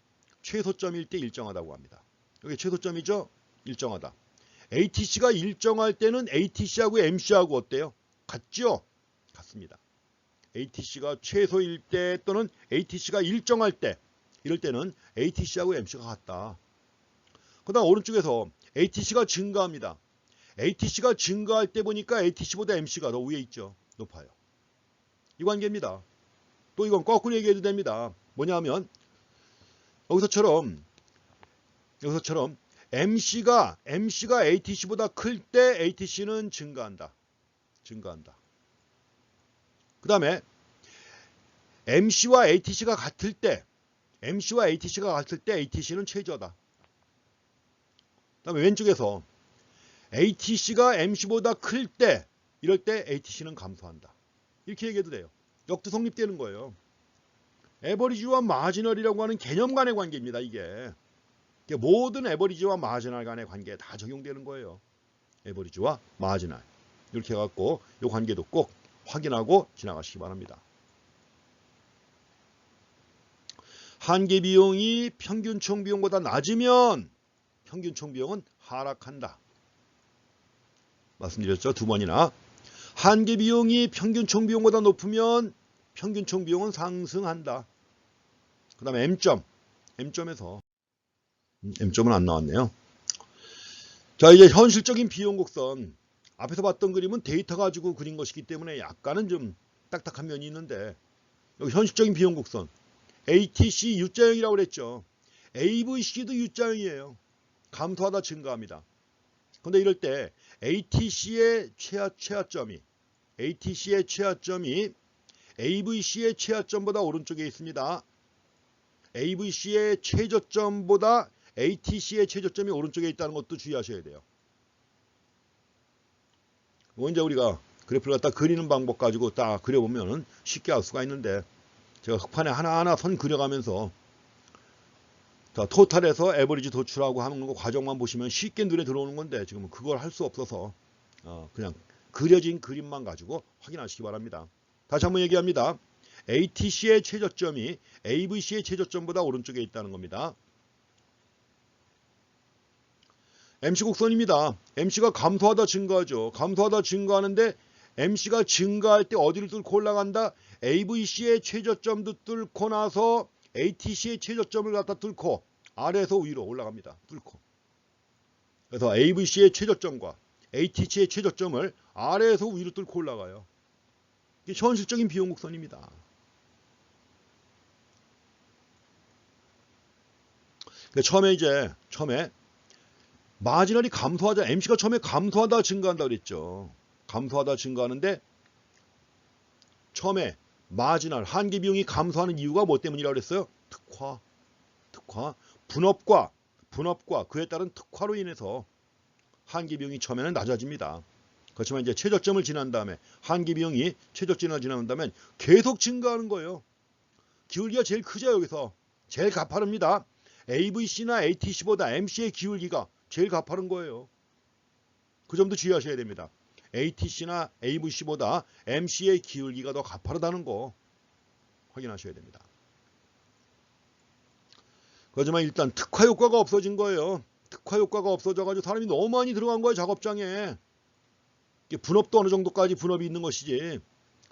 최소점일 때 일정하다고 합니다. 여기 최소점이죠. 일정하다. ATC가 일정할 때는 ATC하고 MC하고 어때요? 같죠? 같습니다. ATC가 최소일 때 또는 ATC가 일정할 때, 이럴 때는 ATC하고 MC가 같다. 그 다음 오른쪽에서 ATC가 증가합니다. ATC가 증가할 때 보니까 ATC보다 MC가 더 위에 있죠. 높아요. 이 관계입니다. 또 이건 거꾸로 얘기해도 됩니다. 뭐냐면 여기서처럼 MC가 ATC보다 클 때 ATC는 증가한다. 그 다음에 MC와 ATC가 같을 때 ATC는 최저다. 그 다음에 왼쪽에서 ATC가 MC보다 클 때, 이럴 때 ATC는 감소한다. 이렇게 얘기해도 돼요. 역도 성립되는 거예요. 에버리지와 마지널이라고 하는 개념 간의 관계입니다. 이게 모든 에버리지와 마지널 간의 관계에 다 적용되는 거예요. 에버리지와 마지널. 이렇게 해갖고 이 관계도 꼭 확인하고 지나가시기 바랍니다. 한계 비용이 평균 총 비용보다 낮으면 평균 총 비용은 하락한다. 말씀드렸죠? 두 번이나. 한계 비용이 평균 총 비용보다 높으면 평균 총 비용은 상승한다. 그 다음에 M점에서 M점은 안 나왔네요. 자, 이제 현실적인 비용 곡선. 앞에서 봤던 그림은 데이터 가지고 그린 것이기 때문에 약간은 좀 딱딱한 면이 있는데, 여기 현실적인 비용 곡선. ATC U자형이라고 그랬죠. AVC도 U자형이에요. 감소하다 증가합니다. 근데 이럴 때 ATC의 최하점이 AVC의 최하점보다 오른쪽에 있습니다. AVC의 최저점보다 ATC의 최저점이 오른쪽에 있다는 것도 주의하셔야 돼요. 이제 우리가 그래프를 갖다 그리는 방법 가지고 딱 그려보면 쉽게 알 수가 있는데, 제가 흑판에 하나하나 선 그려가면서 자, 토탈에서 에버리지 도출하고 하는 거 과정만 보시면 쉽게 눈에 들어오는 건데, 지금은 그걸 할 수 없어서 그냥 그려진 그림만 가지고 확인하시기 바랍니다. 다시 한번 얘기합니다. ATC의 최저점이 AVC의 최저점보다 오른쪽에 있다는 겁니다. MC 곡선입니다. MC가 감소하다 증가하죠. 감소하다 증가하는데 MC가 증가할 때 어디를 뚫고 올라간다? AVC의 최저점도 뚫고 나서 ATC의 최저점을 갖다 뚫고 아래에서 위로 올라갑니다. 뚫고. 그래서 AVC의 최저점과 ATC의 최저점을 아래에서 위로 뚫고 올라가요. 이게 현실적인 비용 곡선입니다. 처음에 마지널이 감소하자, MC가 처음에 감소하다 증가한다 그랬죠. 감소하다 증가하는데 처음에 마지널 한계 비용이 감소하는 이유가 뭐 때문이라고 그랬어요? 특화. 분업과 그에 따른 특화로 인해서 한계 비용이 처음에는 낮아집니다. 그렇지만 이제 최저점을 지난 다음에 한계 비용이 최저점을 지난다면 계속 증가하는 거예요. 기울기가 제일 크죠. 여기서 제일 가파릅니다. AVC나 ATC보다 MC의 기울기가 제일 가파른 거예요. 그 점도 주의하셔야 됩니다. ATC나 AVC보다 MC의 기울기가 더 가파르다는 거 확인하셔야 됩니다. 그렇지만 일단 특화 효과가 없어진 거예요. 특화 효과가 없어져가지고 사람이 너무 많이 들어간 거예요. 작업장에. 분업도 어느 정도까지 분업이 있는 것이지,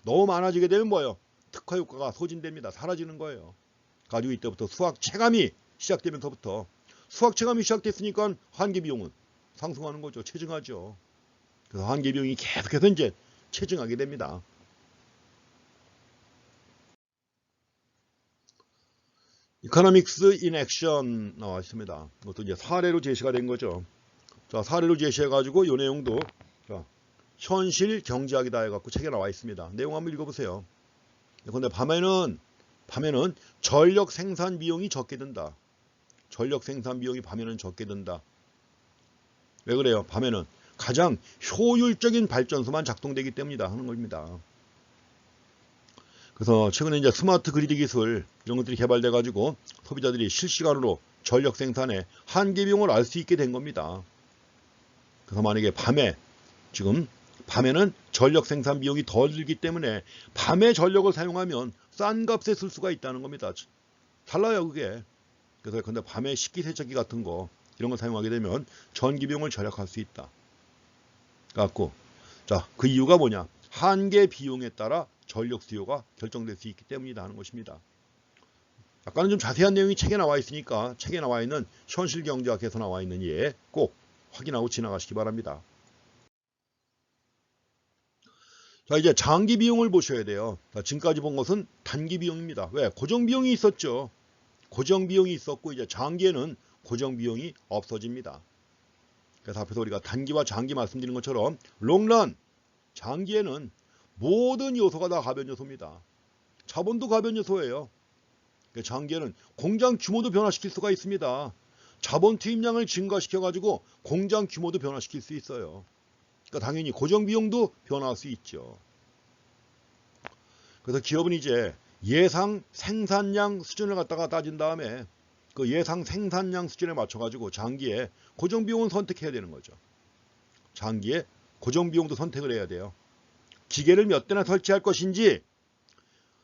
너무 많아지게 되면 뭐예요? 특화 효과가 소진됩니다. 사라지는 거예요. 가지고 이때부터 수학 체감이 시작되면서부터, 수학 체감이 시작됐으니까 한계 비용은 상승하는 거죠. 체증하죠. 그래서 한계 비용이 계속해서 이제 체증하게 됩니다. 이코노믹스 인 액션 나와 있습니다. 이것도 이제 사례로 제시가 된 거죠. 자, 사례로 제시해가지고 이 내용도 자, 현실 경제학이다 해갖고 책에 나와 있습니다. 내용 한번 읽어보세요. 근데 밤에는 전력 생산 비용이 적게 든다. 전력 생산 비용이 밤에는 적게 든다. 왜 그래요? 밤에는 가장 효율적인 발전소만 작동되기 때문이다 하는 겁니다. 그래서 최근에 이제 스마트 그리드 기술 이런 것들이 개발돼 가지고 소비자들이 실시간으로 전력 생산의 한계 비용을 알 수 있게 된 겁니다. 그래서 만약에 밤에는 전력 생산 비용이 덜 들기 때문에 밤에 전력을 사용하면 싼 값에 쓸 수가 있다는 겁니다. 달라요 그게. 그래서 근데 밤에 식기세척기 같은 거 이런 거 사용하게 되면 전기 비용을 절약할 수 있다. 갖고 자, 그 이유가 뭐냐? 한계 비용에 따라 전력 수요가 결정될 수 있기 때문이다 하는 것입니다. 약간은 좀 자세한 내용이 책에 나와 있으니까 책에 나와 있는 현실경제학에서 나와 있는 예 꼭 확인하고 지나가시기 바랍니다. 자, 이제 장기 비용을 보셔야 돼요. 자, 지금까지 본 것은 단기 비용입니다. 왜? 고정 비용이 있었죠. 고정 비용이 있었고 이제 장기에는 고정 비용이 없어집니다. 그래서 앞에서 우리가 단기와 장기 말씀드린 것처럼 롱런 장기에는 모든 요소가 다 가변 요소입니다. 자본도 가변 요소예요. 장기에는 공장 규모도 변화시킬 수가 있습니다. 자본 투입량을 증가시켜 가지고 공장 규모도 변화시킬 수 있어요. 그러니까 당연히 고정 비용도 변화할 수 있죠. 그래서 기업은 이제 예상 생산량 수준을 갖다가 따진 다음에 그 예상 생산량 수준에 맞춰 가지고 장기에 고정 비용은 선택해야 되는 거죠. 장기에 고정 비용도 선택을 해야 돼요. 기계를 몇 대나 설치할 것인지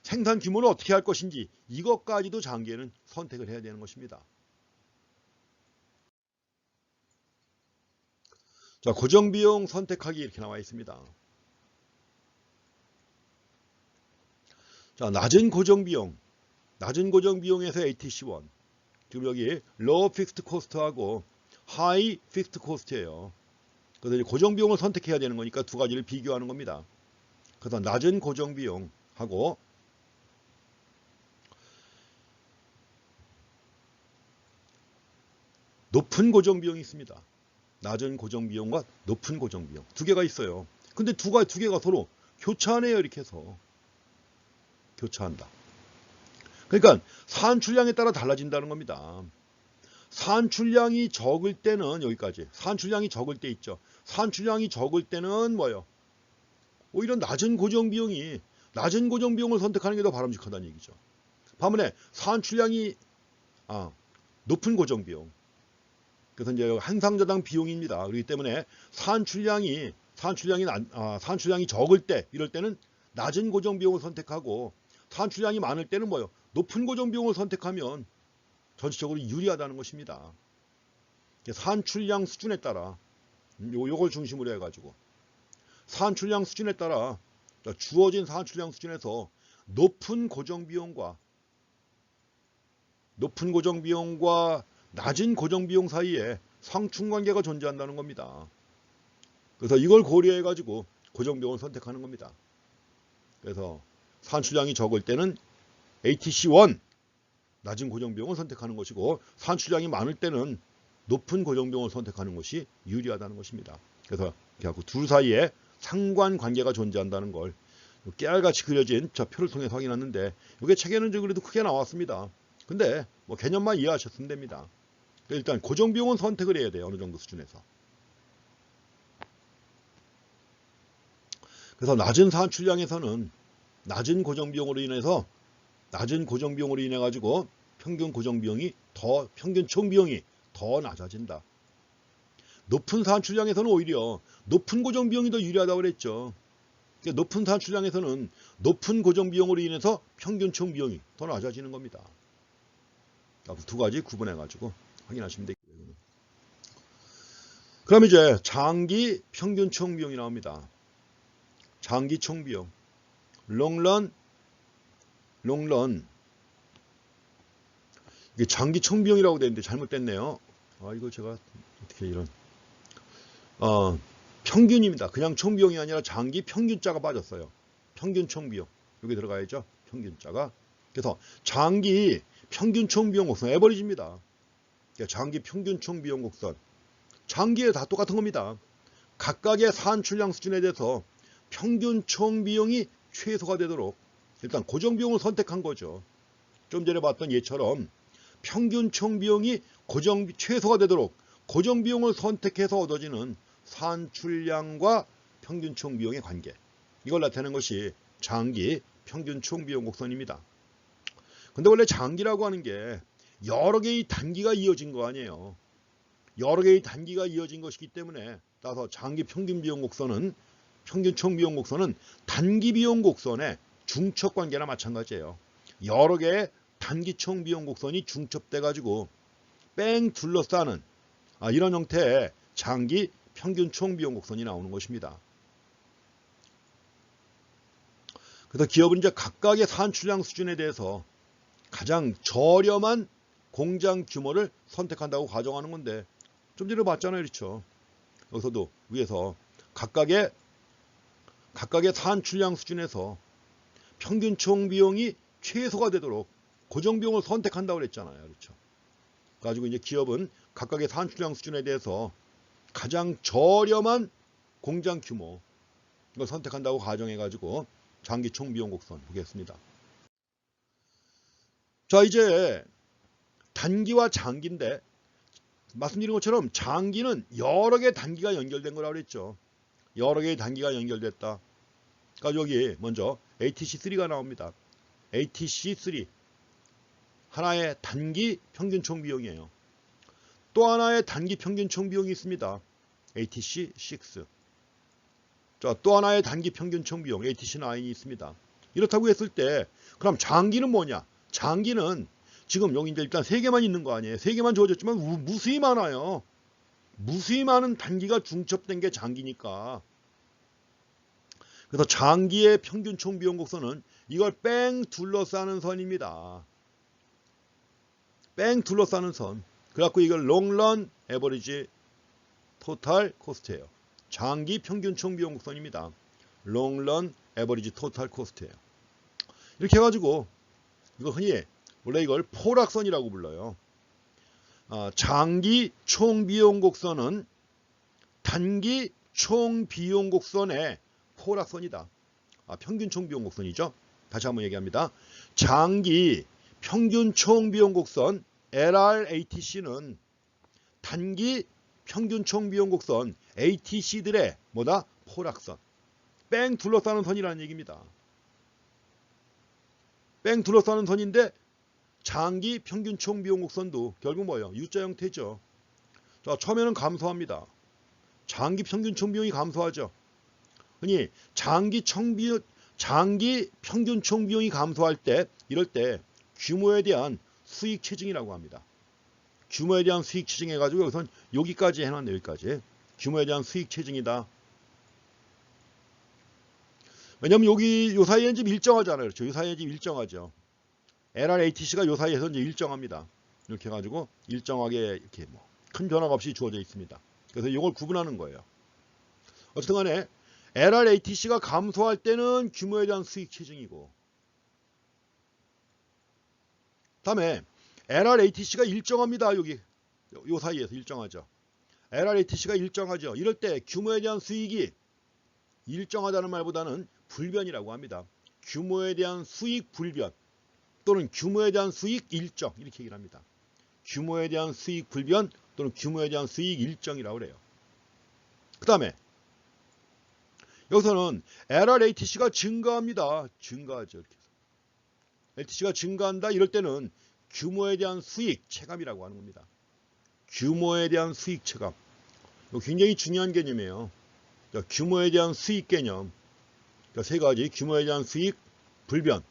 생산 규모를 어떻게 할 것인지 이것까지도 장기에는 선택을 해야 되는 것입니다. 자, 고정 비용 선택하기 이렇게 나와 있습니다. 자, 낮은 고정 비용에서 ATC1. 지금 여기 low fixed cost하고 high fixed cost예요. 그래서 이제 고정 비용을 선택해야 되는 거니까 두 가지를 비교하는 겁니다. 그래서 낮은 고정 비용하고 높은 고정 비용이 있습니다. 낮은 고정 비용과 높은 고정 비용 두 개가 있어요. 근데 두 개가 서로 교차하네요. 이렇게 해서 교차한다. 그러니까 산출량에 따라 달라진다는 겁니다. 산출량이 적을 때는 여기까지. 산출량이 적을 때 있죠. 산출량이 적을 때는 뭐예요? 오히려 낮은 고정 비용을 선택하는 게 더 바람직하다는 얘기죠. 반면에 산출량이 높은 고정 비용. 그래서 이제 한 상자당 비용입니다. 그렇기 때문에 산출량이 적을 때 이럴 때는 낮은 고정 비용을 선택하고 산출량이 많을 때는 뭐예요? 높은 고정 비용을 선택하면 전체적으로 유리하다는 것입니다. 산출량 수준에 따라 요걸 중심으로 해가지고 산출량 수준에 따라 주어진 산출량 수준에서 높은 고정 비용과 낮은 고정 비용 사이에 상충관계가 존재한다는 겁니다. 그래서 이걸 고려해 가지고 고정 비용을 선택하는 겁니다. 그래서 산출량이 적을 때는 ATC1 낮은 고정 비용을 선택하는 것이고 산출량이 많을 때는 높은 고정 비용을 선택하는 것이 유리하다는 것입니다. 그래서 둘 사이에 상관관계가 존재한다는 걸 깨알같이 그려진 저 표를 통해서 확인했는데 이게 책에는 그래도 크게 나왔습니다. 근데 뭐 개념만 이해하셨으면 됩니다. 일단 고정 비용은 선택을 해야 돼요. 어느 정도 수준에서. 그래서 낮은 산출량에서는 낮은 고정 비용으로 인해 가지고 평균 총 비용이 더 낮아진다. 높은 산출량에서는 오히려 높은 고정 비용이 더 유리하다고 그랬죠. 그러니까 높은 산출량에서는 높은 고정 비용으로 인해서 평균 총 비용이 더 낮아지는 겁니다. 두 가지 구분해 가지고 확인하시면 되겠고요. 그럼 이제 장기 평균 총 비용이 나옵니다. 장기 총 비용. 롱런. 이게 장기 총 비용이라고 되는데 잘못됐네요. 이거 제가 어떻게 이런. 평균입니다. 그냥 총비용이 아니라 장기 평균자가 빠졌어요. 평균 총비용. 여기 들어가야죠. 평균자가. 그래서 장기 평균 총비용 곡선 에버리지입니다. 장기 평균 총비용 곡선. 장기에 다 똑같은 겁니다. 각각의 산출량 수준에 대해서 평균 총비용이 최소가 되도록 일단 고정비용을 선택한 거죠. 좀 전에 봤던 예처럼 평균 총비용이 최소가 되도록 고정비용을 선택해서 얻어지는 산출량과 평균 총비용의 관계. 이걸 나타내는 것이 장기 평균 총비용 곡선입니다. 근데 원래 장기라고 하는 게 여러 개의 단기가 이어진 거 아니에요. 여러 개의 단기가 이어진 것이기 때문에 따라서 장기 평균 비용 곡선은 평균 총비용 곡선은 단기 비용 곡선의 중첩 관계나 마찬가지예요. 여러 개의 단기 총비용 곡선이 중첩돼 가지고 뺑 둘러싸는 이런 형태의 장기 평균 총비용 곡선이 나오는 것입니다. 그래서 기업은 이제 각각의 산출량 수준에 대해서 가장 저렴한 공장 규모를 선택한다고 가정하는 건데 좀 전에 봤잖아요. 그렇죠? 여기서도 위에서 각각의 산출량 수준에서 평균 총비용이 최소가 되도록 고정비용을 선택한다고 그랬잖아요. 그렇죠? 가지고 이제 기업은 각각의 산출량 수준에 대해서 가장 저렴한 공장 규모 이걸 선택한다고 가정해 가지고 장기 총비용 곡선 보겠습니다. 자, 이제 단기와 장기인데 말씀드린 것처럼 장기는 여러 개의 단기가 연결된 거라고 그랬죠. 여러 개의 단기가 연결됐다. 그러니까 여기 먼저 ATC3가 나옵니다. ATC3 하나의 단기 평균 총비용이에요. 또 하나의 단기 평균 총비용이 있습니다. ATC6. 자, 또 하나의 단기 평균 총비용 ATC9이 있습니다. 이렇다고 했을 때 그럼 장기는 뭐냐? 장기는 지금 여기 이제 일단 3개만 있는 거 아니에요. 3개만 주어졌지만 무수히 많아요. 무수히 많은 단기가 중첩된 게 장기니까. 그래서 장기의 평균 총비용 곡선은 이걸 뺑 둘러싸는 선입니다. 뺑 둘러싸는 선. 그래갖고 이걸 롱런 에버리지 토탈 코스트예요. 장기 평균 총비용 곡선입니다. 롱런 에버리지 토탈 코스트예요. 이렇게 해가지고 이거 흔히 원래 이걸 포락선이라고 불러요. 장기 총비용 곡선은 단기 총비용 곡선의 포락선이다. 평균 총비용 곡선이죠. 다시 한번 얘기합니다. 장기 평균 총비용 곡선 LRATC는 단기 평균 총비용 곡선 ATC들의 뭐다? 포락선. 뺑 둘러싸는 선이라는 얘기입니다. 뺑 둘러싸는 선인데 장기 평균 총비용 곡선도 결국 뭐예요? U자 형태죠. 자, 처음에는 감소합니다. 장기 평균 총비용이 감소하죠. 흔히 장기 평균 총비용이 감소할 때 이럴 때 규모에 대한 수익 체증이라고 합니다. 규모에 대한 수익 체증 해가지고 여기선 여기까지 해놨네요. 여기까지. 규모에 대한 수익 체증이다. 왜냐면 여기 요 사이에 지금 일정하잖아요. 그렇죠? 요 사이에 지금 일정하죠. LRATC가 요 사이에서 이제 일정합니다. 이렇게 해가지고 일정하게 이렇게 뭐 큰 변화가 없이 주어져 있습니다. 그래서 이걸 구분하는 거예요. 어쨌든 간에 LRATC가 감소할 때는 규모에 대한 수익 체증이고 다음에 LRATC가 일정합니다. 여기 요 사이에서 일정하죠. LRATC가 일정하죠. 이럴 때 규모에 대한 수익이 일정하다는 말보다는 불변이라고 합니다. 규모에 대한 수익 불변 또는 규모에 대한 수익 일정 이렇게 얘기를 합니다. 규모에 대한 수익 불변 또는 규모에 대한 수익 일정이라고 그래요. 그 다음에 여기서는 LRATC가 증가합니다. 증가하죠. 이렇게 해서. ATC가 증가한다 이럴 때는 규모에 대한 수익 체감이라고 하는 겁니다. 규모에 대한 수익 체감. 이거 굉장히 중요한 개념이에요. 자, 규모에 대한 수익 개념. 자, 3가지. 규모에 대한 수익, 불변,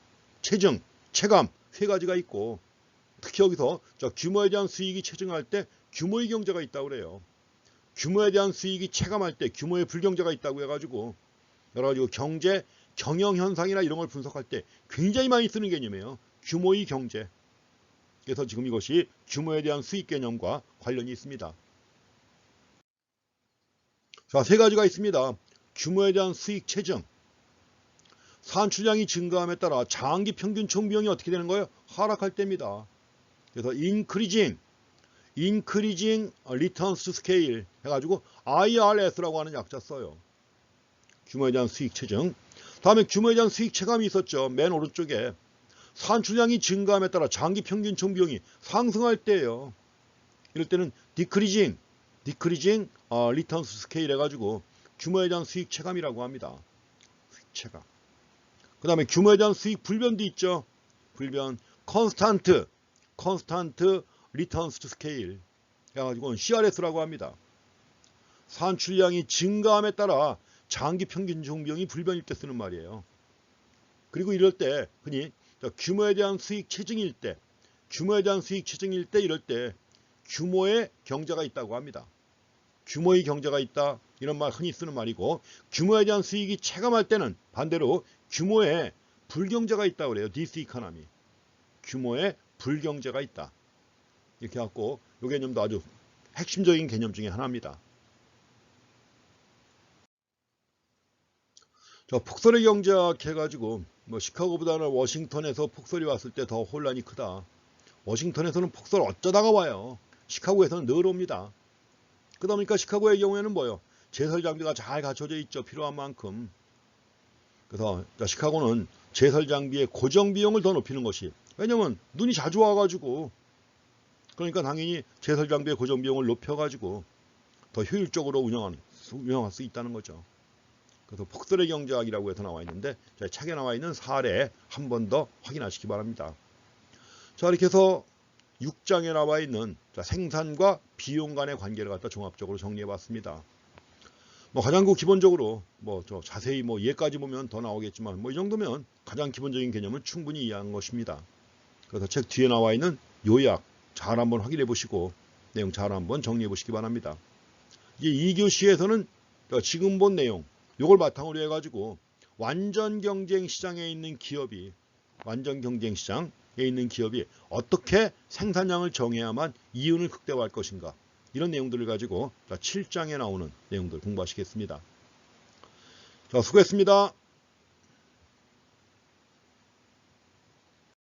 체증, 체감 3가지가 있고 특히 여기서 자, 규모에 대한 수익이 체증할 때 규모의 경제가 있다고 그래요. 규모에 대한 수익이 체감할 때 규모의 불경제가 있다고 해가지고 여러 가지 경제, 경영현상이나 이런 걸 분석할 때 굉장히 많이 쓰는 개념이에요. 규모의 경제. 그래서 지금 이것이 규모에 대한 수익 개념과 관련이 있습니다. 자, 세 가지가 있습니다. 규모에 대한 수익 체증. 산출량이 증가함에 따라 장기 평균 총비용이 어떻게 되는 거예요? 하락할 때입니다. 그래서 increasing returns to scale 해가지고 IRS라고 하는 약자 써요. 규모에 대한 수익 체증. 다음에 규모에 대한 수익 체감이 있었죠. 맨 오른쪽에 산출량이 증가함에 따라 장기 평균 총비용이 상승할 때예요. 이럴 때는 decreasing returns to scale 해가지고 규모에 대한 수익 체감이라고 합니다. 수익 체감. 그 다음에 규모에 대한 수익 불변도 있죠. 불변 constant returns to scale 해가지고 CRS라고 합니다. 산출량이 증가함에 따라 장기 평균 총비용이 불변일 때 쓰는 말이에요. 그리고 이럴 때 흔히 규모에 대한 수익 체증일 때 이럴 때 규모의 경제가 있다고 합니다. 규모의 경제가 있다 이런 말 흔히 쓰는 말이고, 규모에 대한 수익이 체감할 때는 반대로 규모의 불경제가 있다고 그래요. 디스이코노미. 규모의 불경제가 있다. 이렇게 갖고 이 개념도 아주 핵심적인 개념 중에 하나입니다. 자, 폭설의 경제학 해가지고 시카고보다는 워싱턴에서 폭설이 왔을 때 더 혼란이 크다. 워싱턴에서는 폭설 어쩌다가 와요. 시카고에서는 늘 옵니다. 그러다 보니까 시카고의 경우에는 뭐예요? 제설 장비가 잘 갖춰져 있죠. 필요한 만큼. 그래서 시카고는 제설 장비의 고정 비용을 더 높이는 것이, 왜냐면 눈이 자주 와가지고, 그러니까 당연히 제설 장비의 고정 비용을 높여가지고 더 효율적으로 운영할 수 있다는 거죠. 그래서 폭설의 경제학이라고 해서 나와 있는데, 책에 나와 있는 사례 한 번 더 확인하시기 바랍니다. 자, 이렇게 해서 6장에 나와 있는 생산과 비용 간의 관계를 갖다 종합적으로 정리해 봤습니다. 가장 기본적으로 자세히 예까지 보면 더 나오겠지만 이 정도면 가장 기본적인 개념을 충분히 이해한 것입니다. 그래서 책 뒤에 나와 있는 요약 잘 한번 확인해 보시고 내용 잘 한번 정리해 보시기 바랍니다. 이제 2교시에서는 지금 본 내용 요걸 바탕으로 해가지고 완전 경쟁 시장에 있는 기업이 어떻게 생산량을 정해야만 이윤을 극대화할 것인가, 이런 내용들을 가지고 7장에 나오는 내용들 공부하시겠습니다. 자, 수고했습니다.